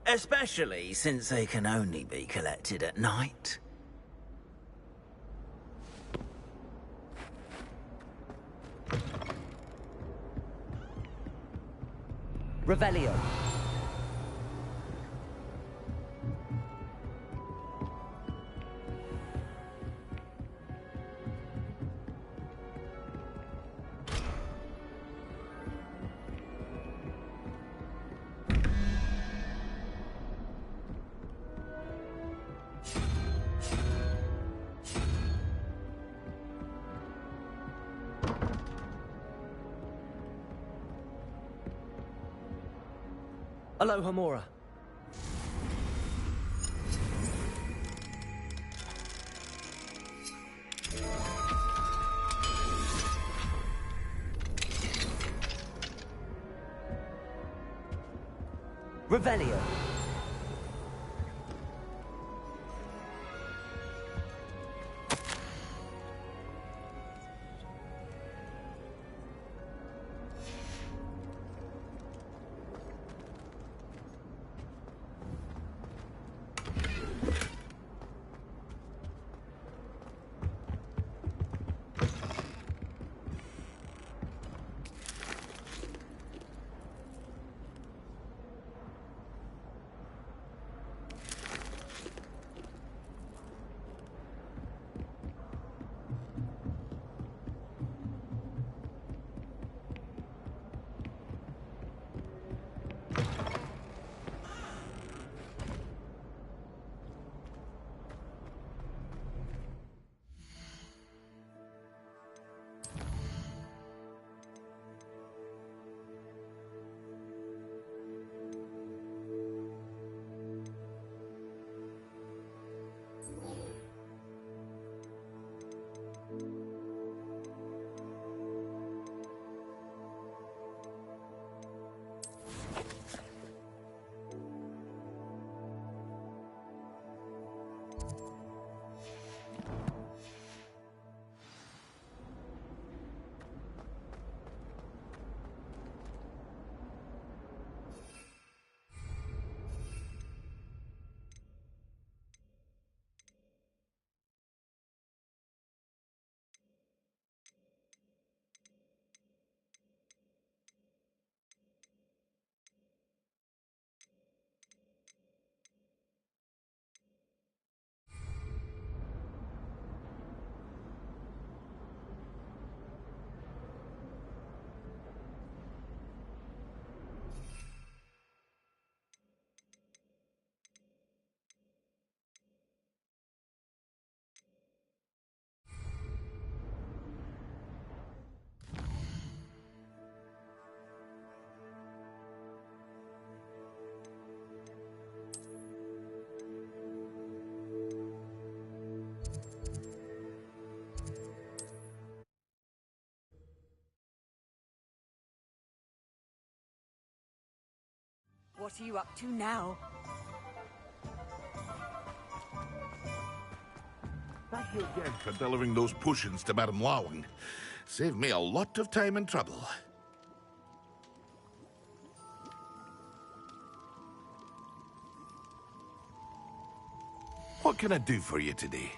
especially since they can only be collected at night. Revelio. Aloha Mora. Revelio. What are you up to now? Thank you again for delivering those potions to Madame Lawing. Saved me a lot of time and trouble. What can I do for you today?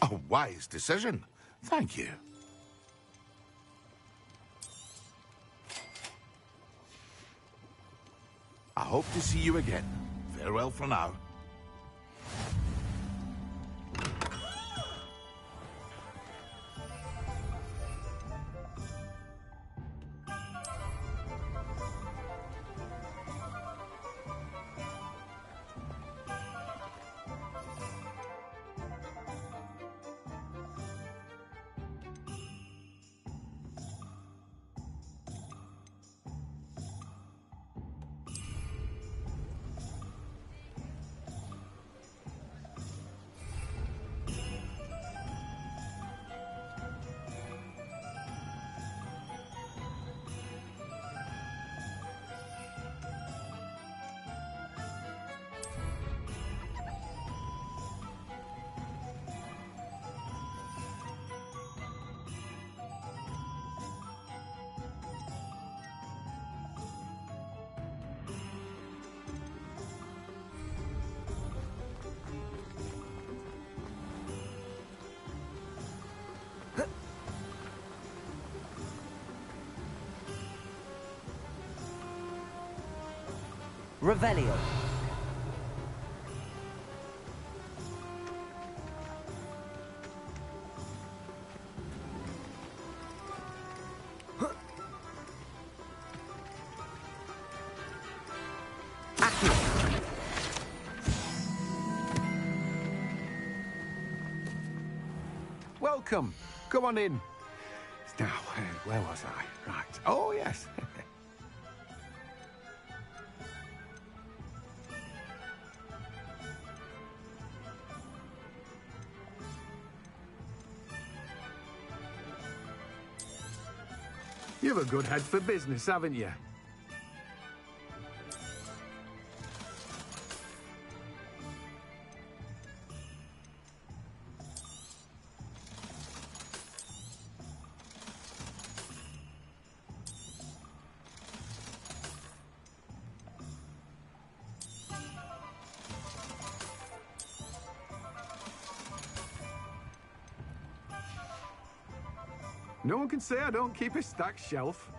A wise decision. Thank you. I hope to see you again. Farewell for now. Revelio. Welcome. Come on in. Now, where was I? Right. Oh, yes. You've a good head for business, haven't you? No one can say I don't keep a stacked shelf.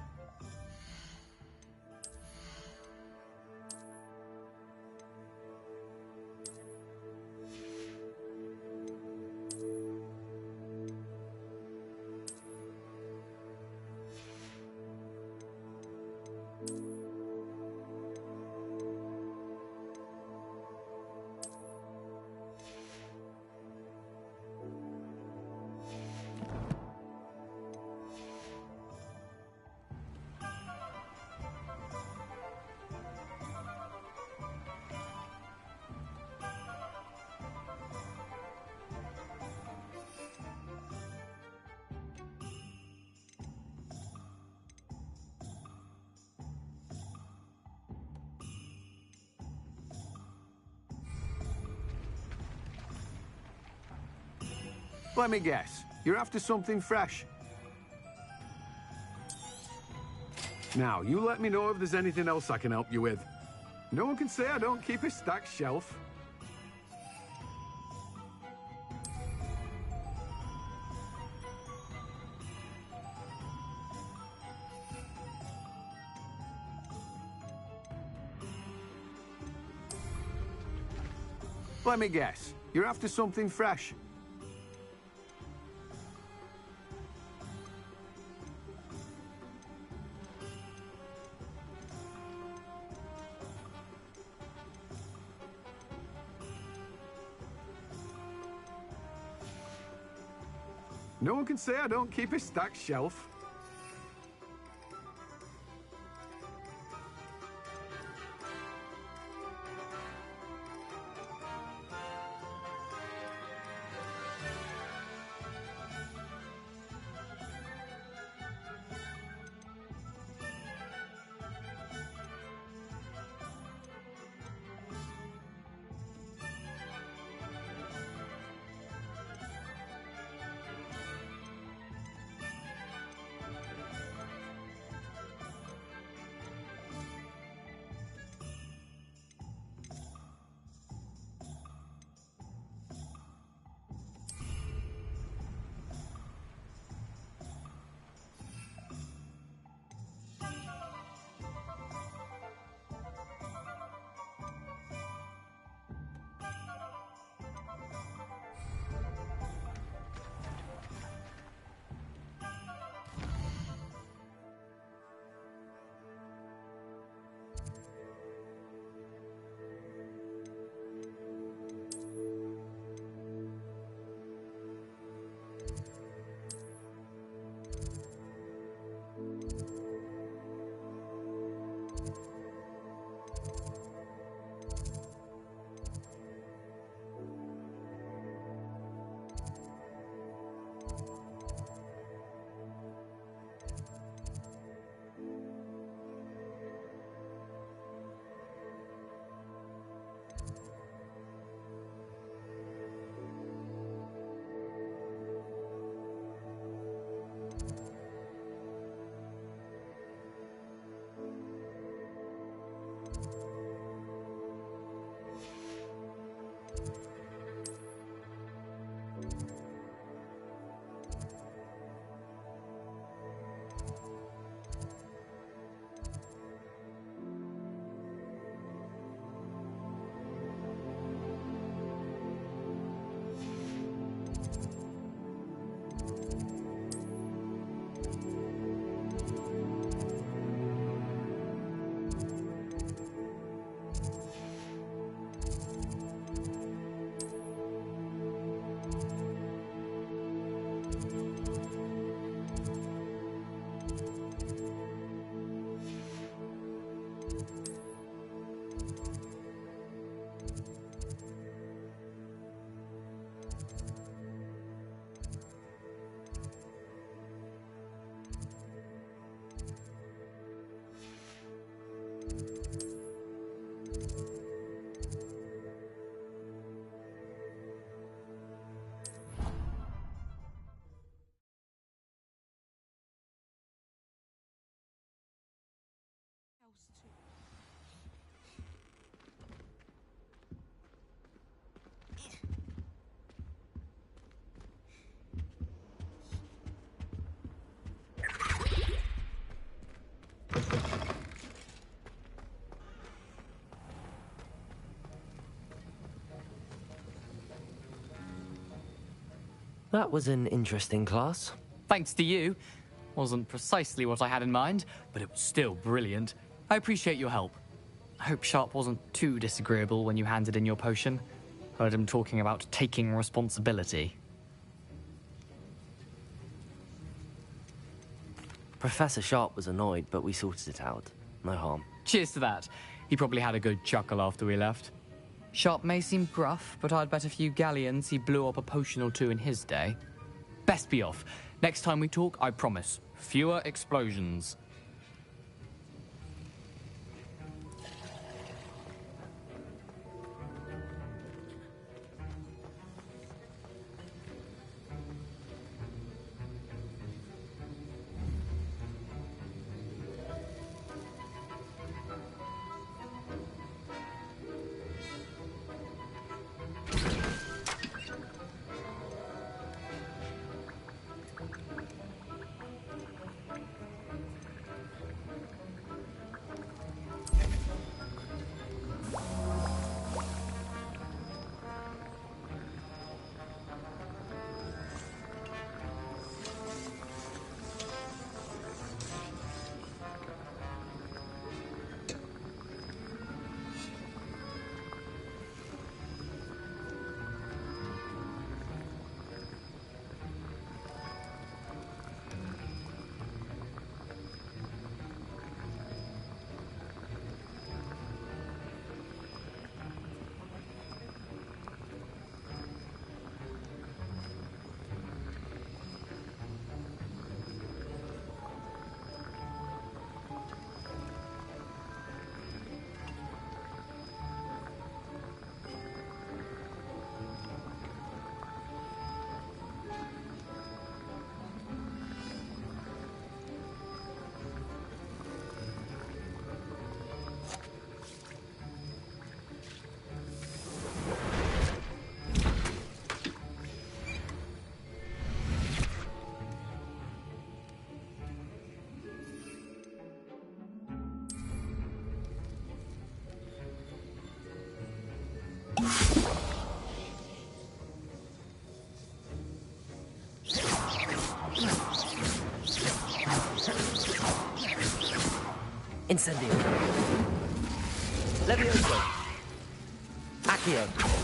Let me guess. You're after something fresh. Now, you let me know if there's anything else I can help you with. No one can say I don't keep a stacked shelf. Let me guess. You're after something fresh. No one can say I don't keep a stacked shelf. That was an interesting class. Thanks to you. Wasn't precisely what I had in mind, but it was still brilliant. I appreciate your help. I hope Sharp wasn't too disagreeable when you handed in your potion. Heard him talking about taking responsibility. Professor Sharp was annoyed, but we sorted it out. No harm. Cheers to that. He probably had a good chuckle after we left. Sharp may seem gruff, but I'd bet a few galleons he blew up a potion or two in his day. Best be off. Next time we talk, I promise. Fewer explosions. Incendio. Levioso. Accio.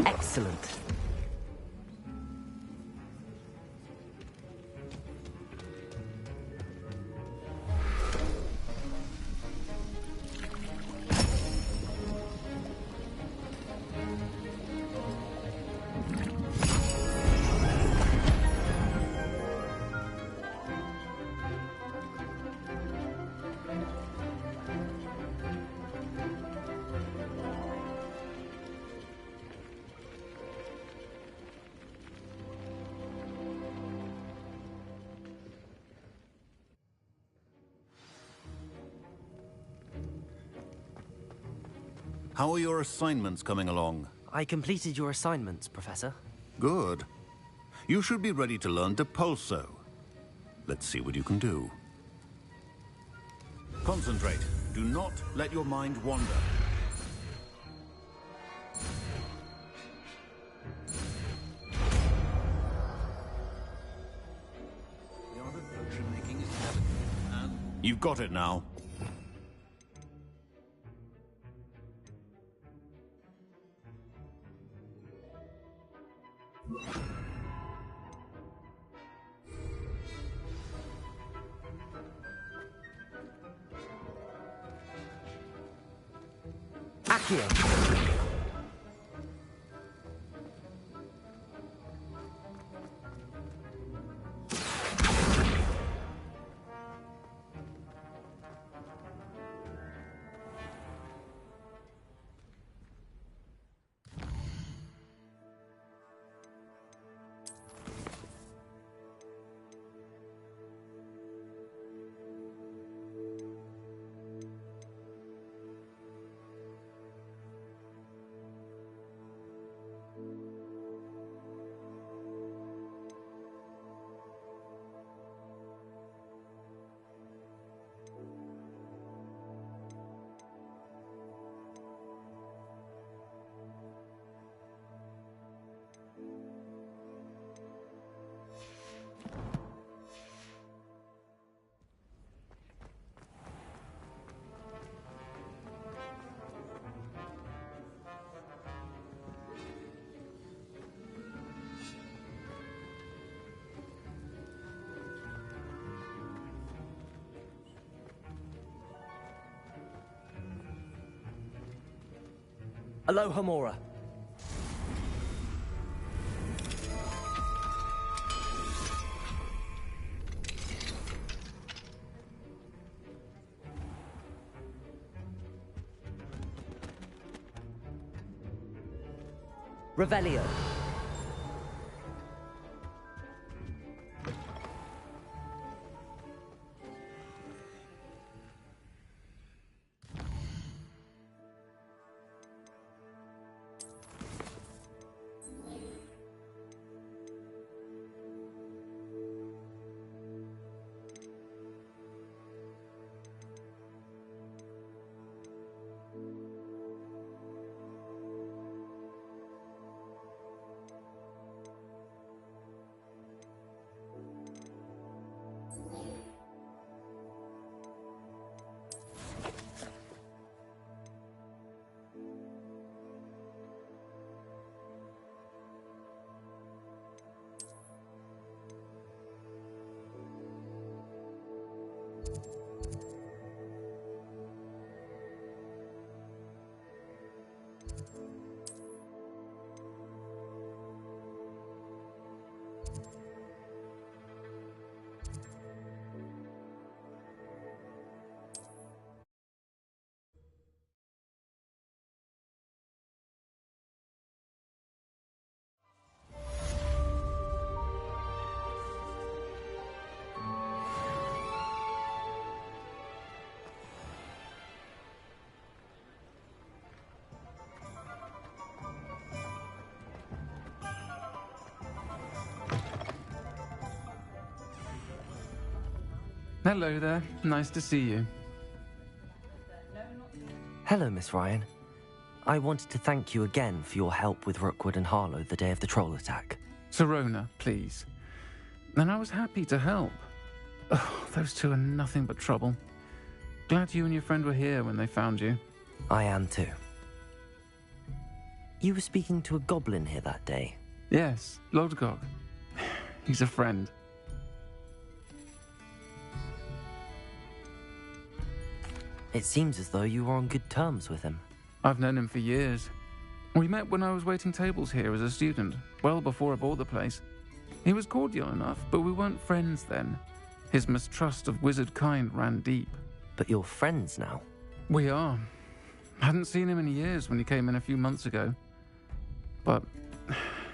Excellent. How are your assignments coming along? I completed your assignments, Professor. Good. You should be ready to learn Depulso. Let's see what you can do. Concentrate. Do not let your mind wander. The art of potion making is delicate, and you've got it now. Accio! Aloha Mora. Revelio. Hello there. Nice to see you. Hello, Miss Ryan. I wanted to thank you again for your help with Rookwood and Harlow the day of the troll attack. Serona, please. And I was happy to help. Oh, those two are nothing but trouble. Glad you and your friend were here when they found you. I am too. You were speaking to a goblin here that day. Yes, Lodgok. He's a friend. It seems as though you were on good terms with him. I've known him for years. We met when I was waiting tables here as a student, well before I bought the place. He was cordial enough, but we weren't friends then. His mistrust of wizard kind ran deep. But you're friends now? We are. Hadn't seen him in years when he came in a few months ago. But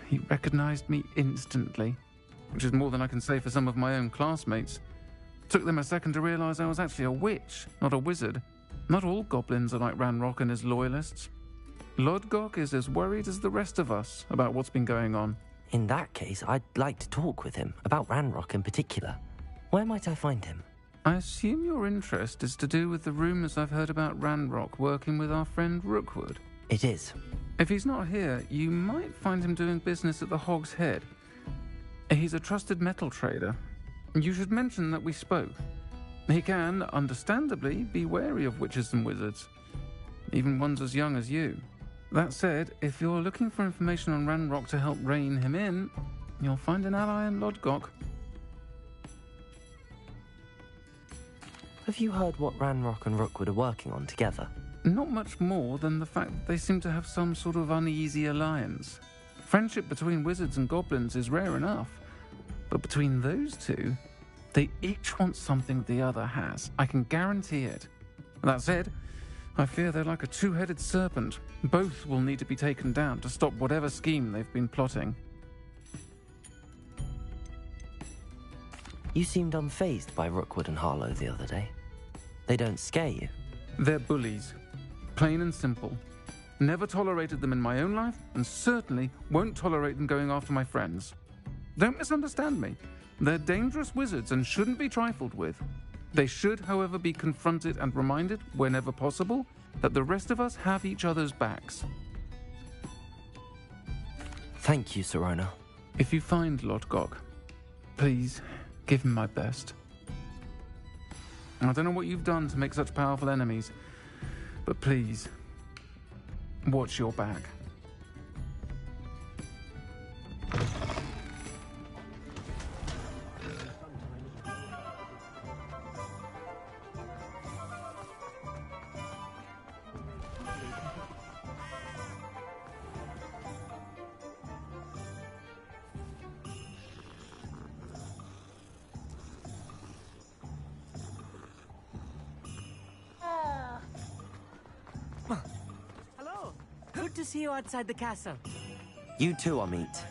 he recognized me instantly, which is more than I can say for some of my own classmates. Took them a second to realize I was actually a witch, not a wizard. Not all goblins are like Ranrock and his loyalists. Lodgok is as worried as the rest of us about what's been going on. In that case, I'd like to talk with him, about Ranrock in particular. Where might I find him? I assume your interest is to do with the rumours I've heard about Ranrock working with our friend Rookwood. It is. If he's not here, you might find him doing business at the Hog's Head. He's a trusted metal trader. You should mention that we spoke. He can, understandably, be wary of witches and wizards, even ones as young as you. That said, if you're looking for information on Ranrock to help rein him in, you'll find an ally in Lodgok. Have you heard what Ranrock and Rookwood are working on together? Not much more than the fact that they seem to have some sort of uneasy alliance. Friendship between wizards and goblins is rare enough, but between those two, they each want something the other has. I can guarantee it. That said, I fear they're like a two-headed serpent. Both will need to be taken down to stop whatever scheme they've been plotting. You seemed unfazed by Rookwood and Harlow the other day. They don't scare you? They're bullies. Plain and simple. Never tolerated them in my own life, and certainly won't tolerate them going after my friends. Don't misunderstand me. They're dangerous wizards and shouldn't be trifled with. They should, however, be confronted and reminded, whenever possible, that the rest of us have each other's backs. Thank you, Sirona. If you find Lodgok, please give him my best. I don't know what you've done to make such powerful enemies, but please, watch your back. Hello. Good to see you outside the castle. You too, Amit.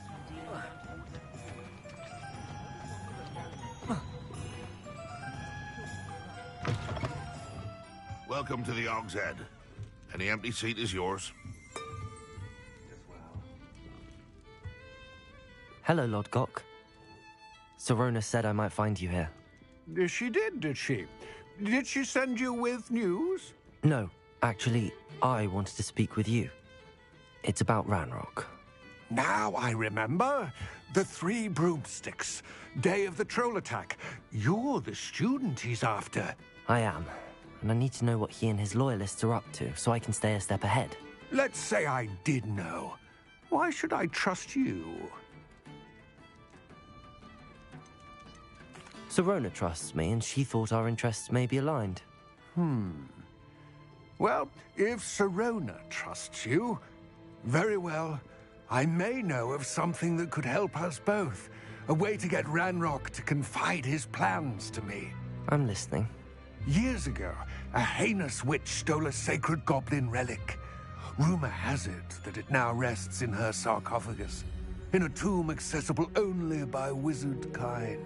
Welcome to the Hog's Head. Any empty seat is yours. Hello, Lodgok. Sirona said I might find you here. She did she? Did she send you with news? No, actually, I wanted to speak with you. It's about Ranrock. Now I remember. The 3 broomsticks. Day of the troll attack. You're the student he's after. I am, and I need to know what he and his loyalists are up to so I can stay a step ahead. Let's say I did know. Why should I trust you? Sirona trusts me, and she thought our interests may be aligned. Well, if Sirona trusts you, very well. I may know of something that could help us both. A way to get Ranrock to confide his plans to me. I'm listening. Years ago, a heinous witch stole a sacred goblin relic. Rumor has it that it now rests in her sarcophagus, in a tomb accessible only by wizard kind.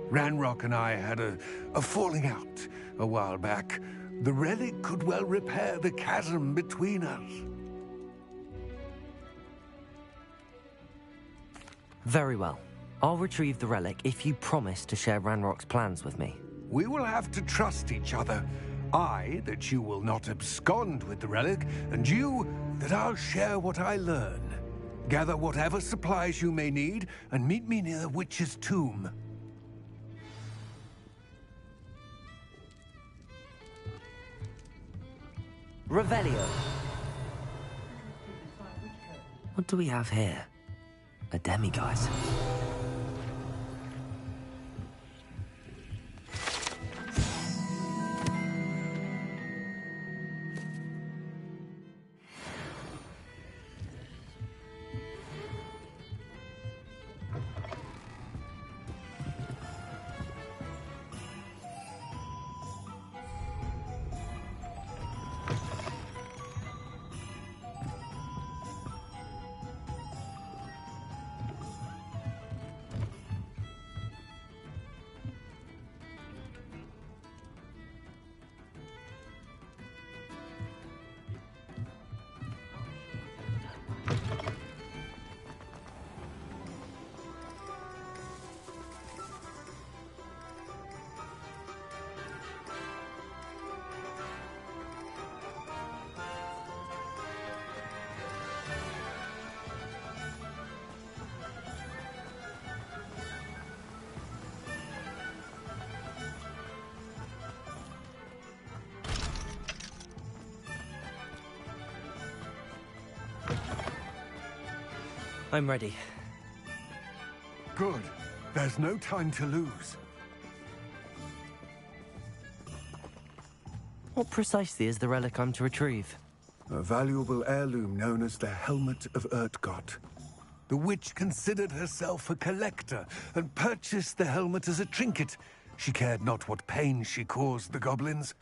Ranrock and I had a falling out a while back. The relic could well repair the chasm between us. Very well. I'll retrieve the relic if you promise to share Ranrock's plans with me. We will have to trust each other. I, that you will not abscond with the relic, and you, that I'll share what I learn. Gather whatever supplies you may need, and meet me near the witch's tomb. Revelio. What do we have here? A demiguise. I'm ready. Good. There's no time to lose. What precisely is the relic I'm to retrieve? A valuable heirloom known as the Helmet of Urtgott. The witch considered herself a collector and purchased the helmet as a trinket. She cared not what pain she caused the goblins.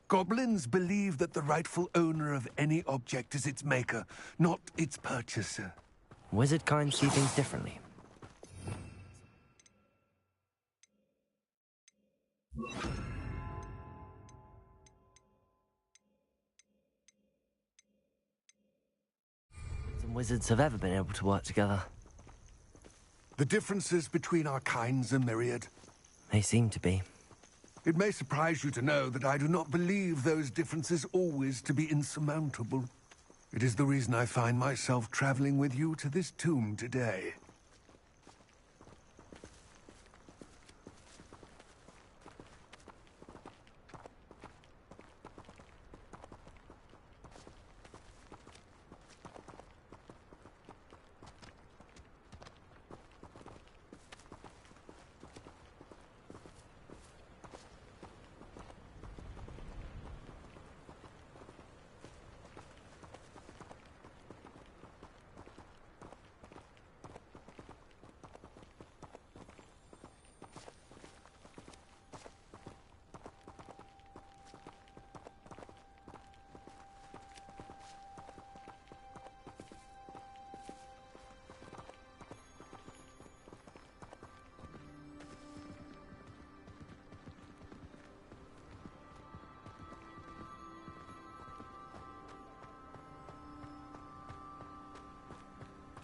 Goblins believe that the rightful owner of any object is its maker, not its purchaser. Wizard kind see things differently. Some wizards have ever been able to work together. The differences between our kinds are myriad. They seem to be. It may surprise you to know that I do not believe those differences always to be insurmountable. It is the reason I find myself traveling with you to this tomb today.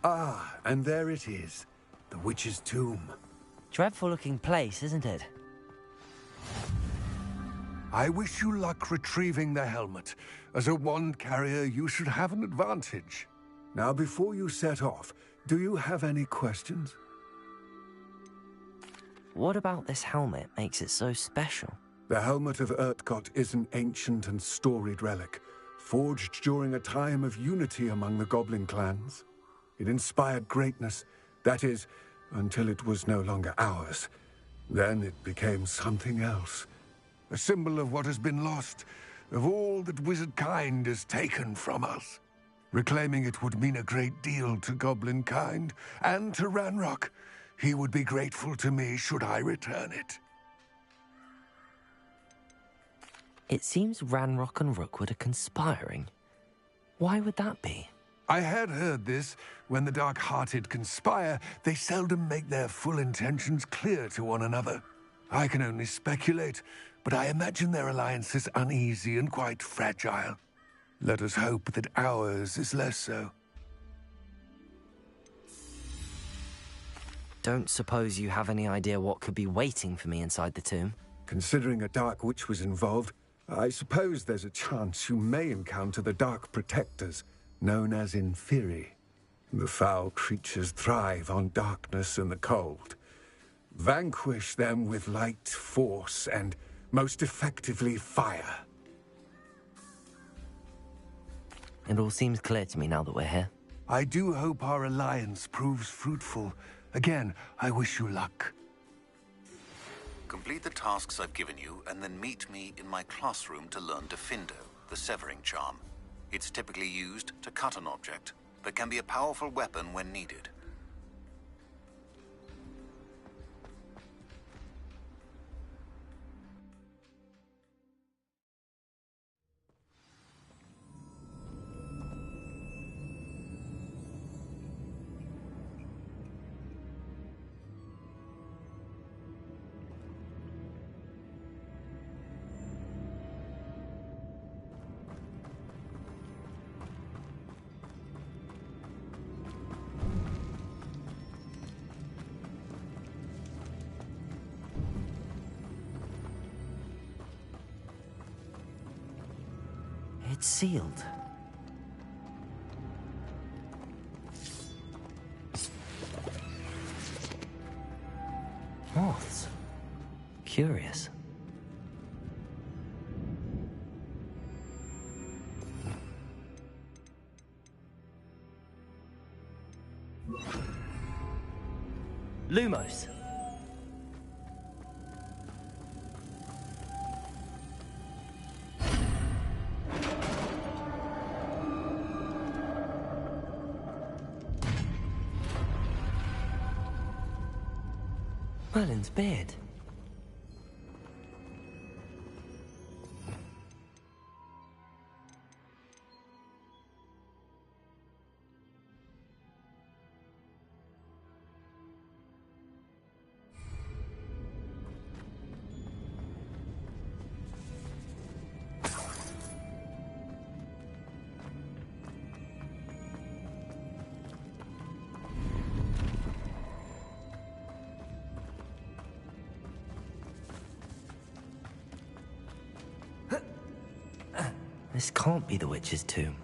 Ah, and there it is. The witch's tomb. Dreadful looking place, isn't it? I wish you luck retrieving the helmet. As a wand carrier, you should have an advantage. Now, before you set off, do you have any questions? What about this helmet makes it so special? The Helmet of Urtgott is an ancient and storied relic, forged during a time of unity among the goblin clans. It inspired greatness, that is, until it was no longer ours. Then it became something else. A symbol of what has been lost, of all that wizard kind has taken from us. Reclaiming it would mean a great deal to goblin kind, and to Ranrock. He would be grateful to me should I return it. It seems Ranrock and Rookwood are conspiring. Why would that be? I had heard this. When the dark-hearted conspire, they seldom make their full intentions clear to one another. I can only speculate, but I imagine their alliance is uneasy and quite fragile. Let us hope that ours is less so. Don't suppose you have any idea what could be waiting for me inside the tomb? Considering a dark witch was involved, I suppose there's a chance you may encounter the Dark Protectors, known as Inferi. The foul creatures thrive on darkness and the cold. Vanquish them with light, force, and, most effectively, fire. It all seems clear to me now that we're here. I do hope our alliance proves fruitful. Again, I wish you luck. Complete the tasks I've given you, and then meet me in my classroom to learn Defindo, the severing charm. It's typically used to cut an object, but can be a powerful weapon when needed. It's sealed. Moths. Curious. Lumos. Merlin's beard. This can't be the witch's tomb.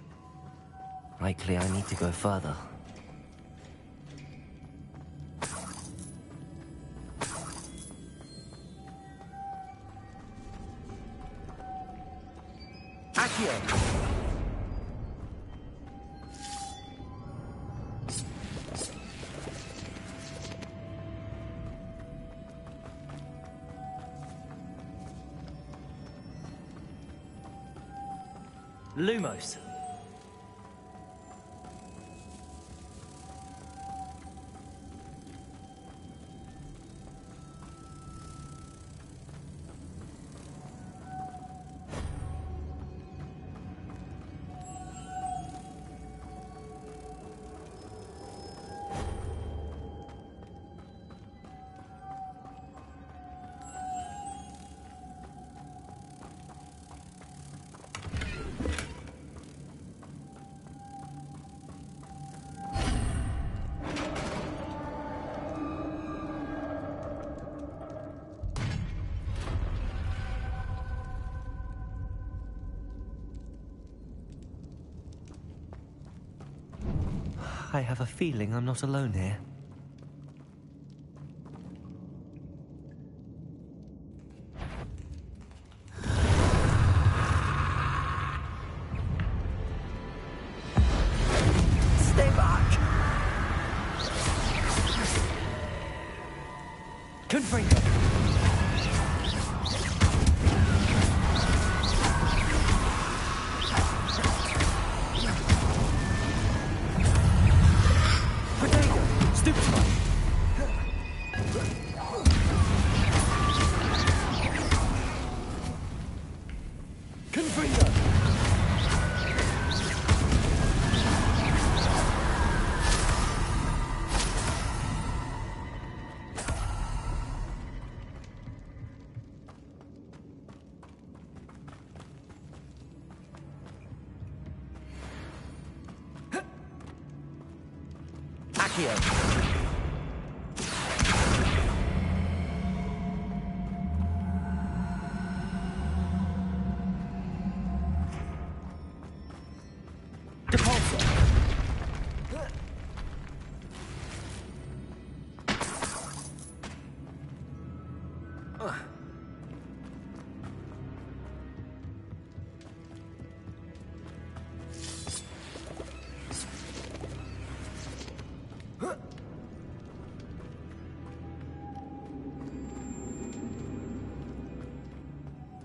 Likely I need to go further. Accio! Lumos. I have a feeling I'm not alone here. Stay back! Confringo!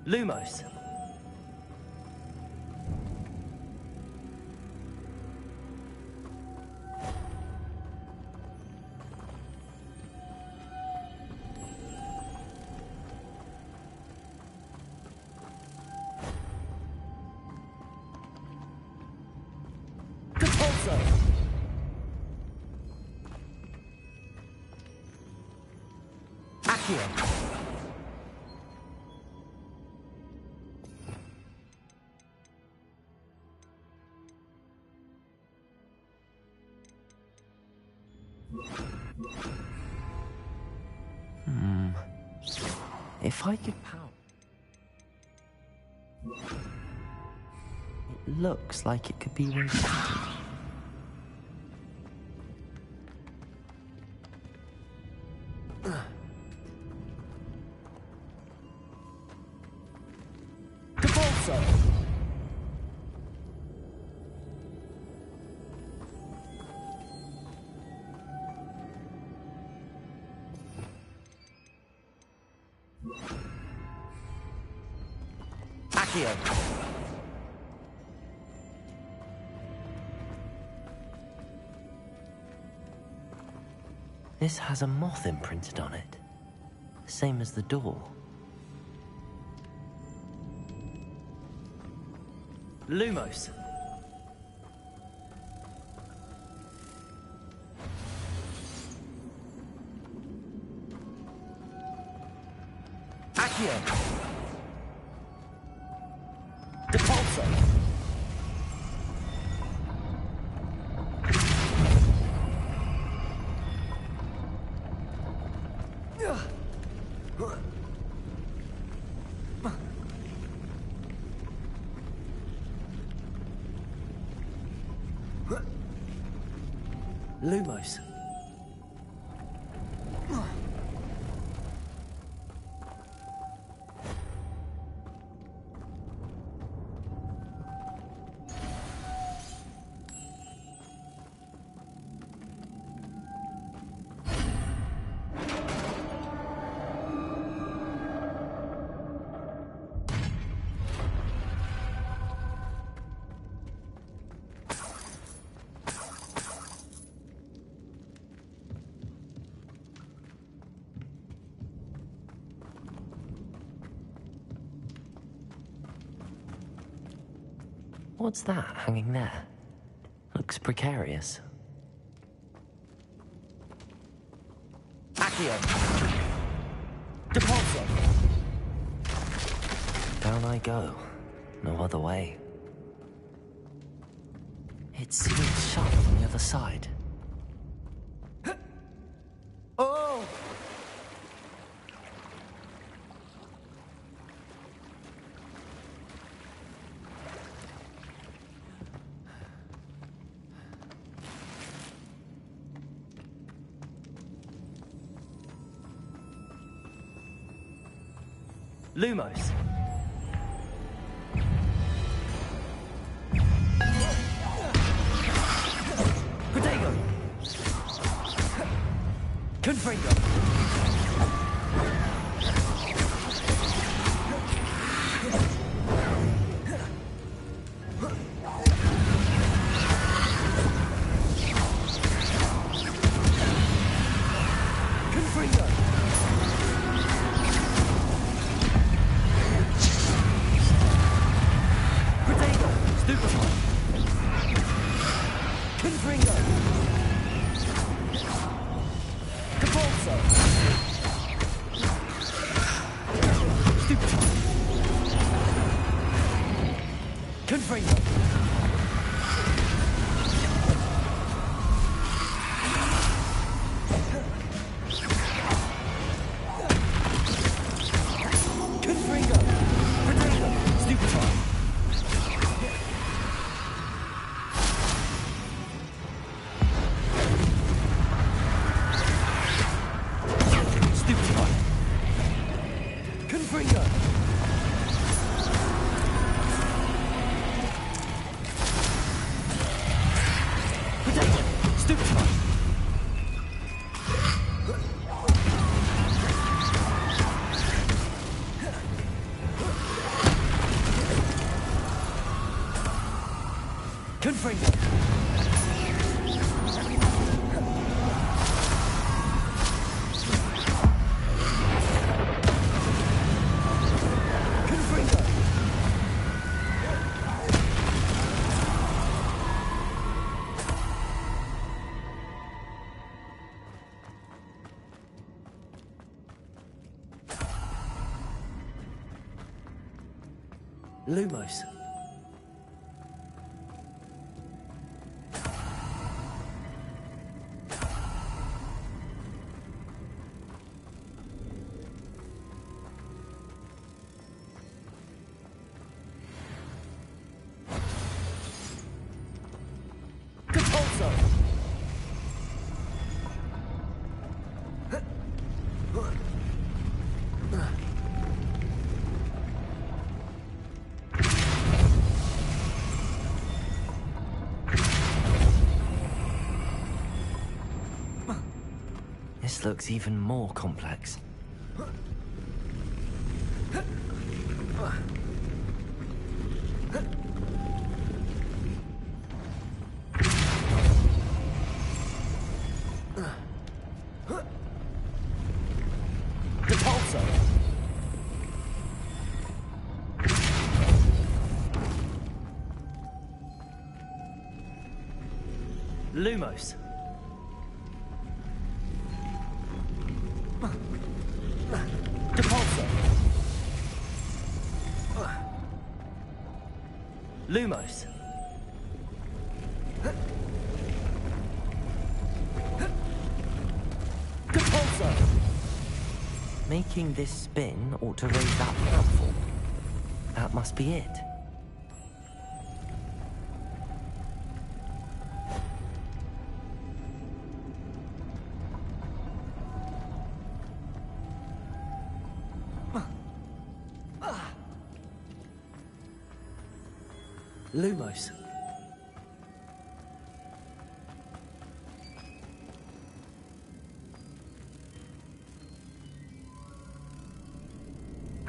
Lumos. Accio. If I could power... It looks like it could be rotated. Accio! This has a moth imprinted on it. Same as the door. Lumos! Accio! Depulso! Lumos. What's that hanging there? Looks precarious. Accio! Depulso! Down I go. No other way. It's sealed shut from the other side. Oh! Lumos. Protego. Confringo. Confringo. Confringo! Depulso! Stupefy! Confringo! Confringo! Protego! Stupefy! Confringo! Protego! Stupefy! Confringo! Lumos. Depulso. This looks even more complex. Lumos. Depulso. Lumos. Depulso. Making this spin ought to raise that platform. That must be it. Lumos.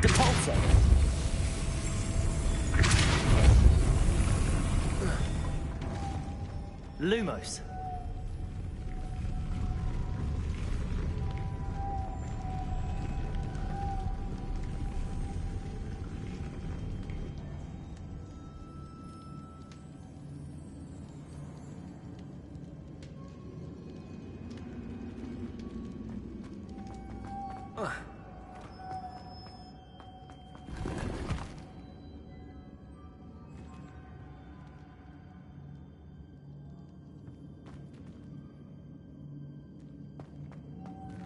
Depulso. Lumos.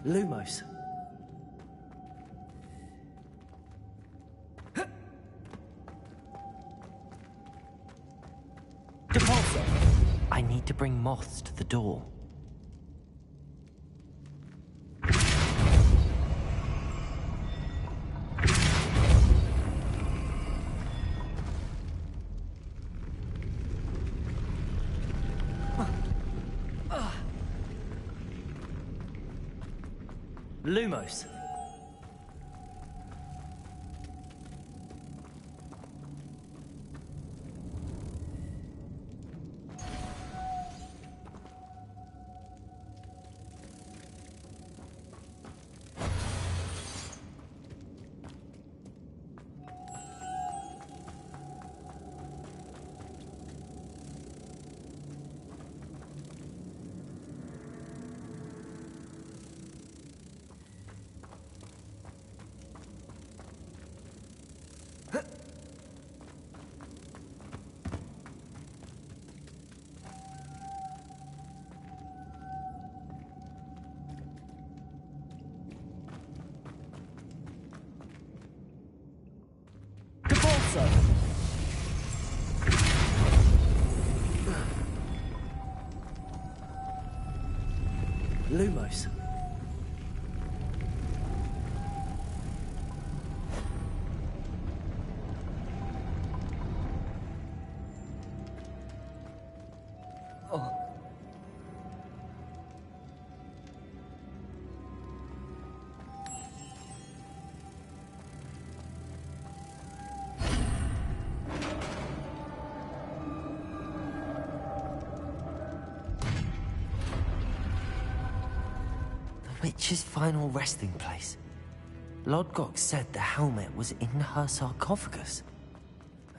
Lumos. Depulso. I need to bring moths to the door. Lumos. Depulso. Lumos. Witch's final resting place. Lodgok said the helmet was in her sarcophagus.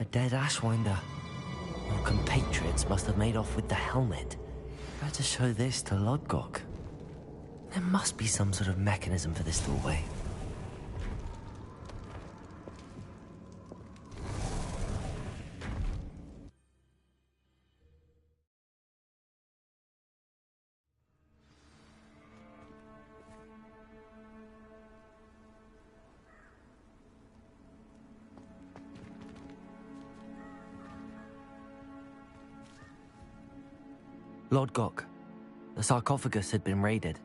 A dead Ashwinder. Our compatriots must have made off with the helmet. Better show this to Lodgok. There must be some sort of mechanism for this doorway. Lodgok, the sarcophagus had been raided.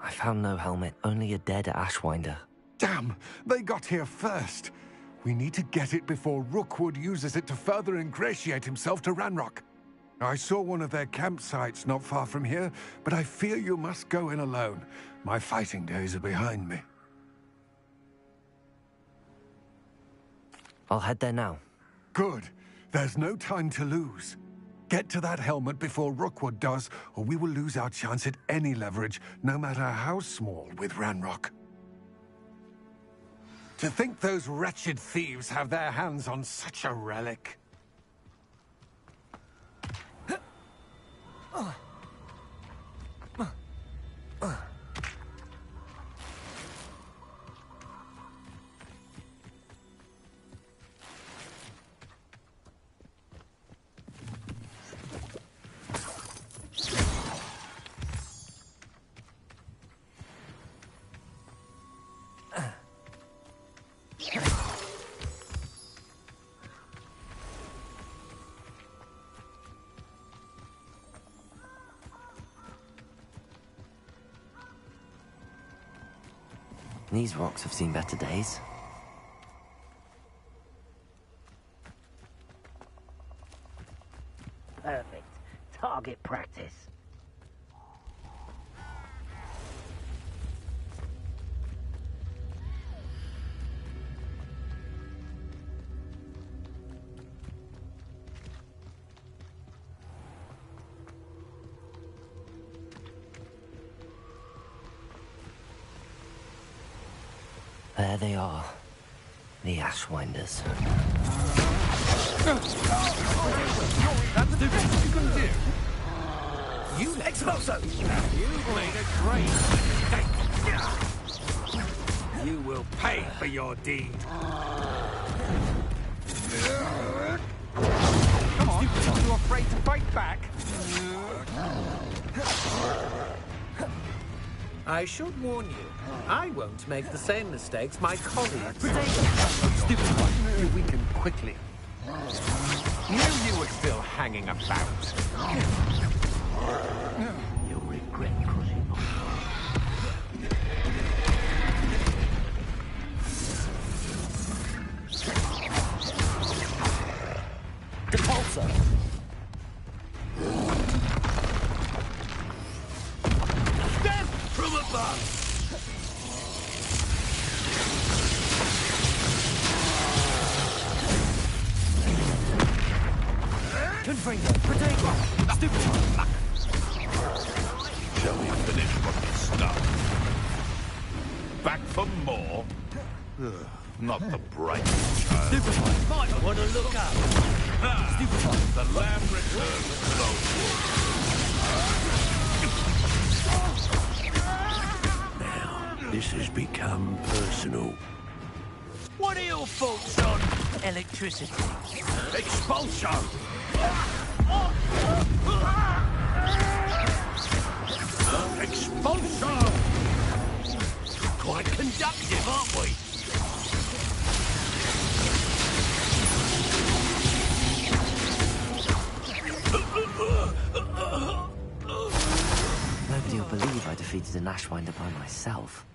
I found no helmet, only a dead Ashwinder. Damn! They got here first! We need to get it before Rookwood uses it to further ingratiate himself to Ranrock. I saw one of their campsites not far from here, but I fear you must go in alone. My fighting days are behind me. I'll head there now. Good. There's no time to lose. Get to that helmet before Rookwood does, or we will lose our chance at any leverage, no matter how small, with Ranrock. To think those wretched thieves have their hands on such a relic. These rocks have seen better days. Perfect. Target practice. There they are. The Ashwinders. That's the best you can do. You Expulso! You made a great mistake. You will pay for your deed. Come on, are you afraid to fight back? I should warn you, I won't make the same mistakes my colleagues. Stupid one, you weaken quickly. Knew you were still hanging about. You'll regret crossing my Depulso! From above! Confringo! Protego! Stupid one! Shall we finish what we started? Back for more? Ugh, not the brightest child. Stupid one! Might want to look up! Stupid one! The lamb returns to the Now, this has become personal. What are your thoughts on electricity? Expulsion! Expulsion! Quite conductive, aren't we? Nobody will believe I defeated an Ashwinder by myself.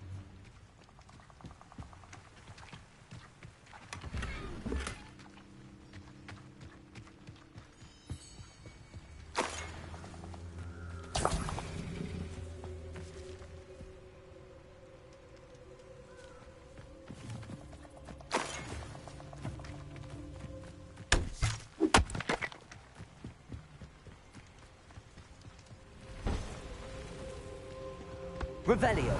Revelio!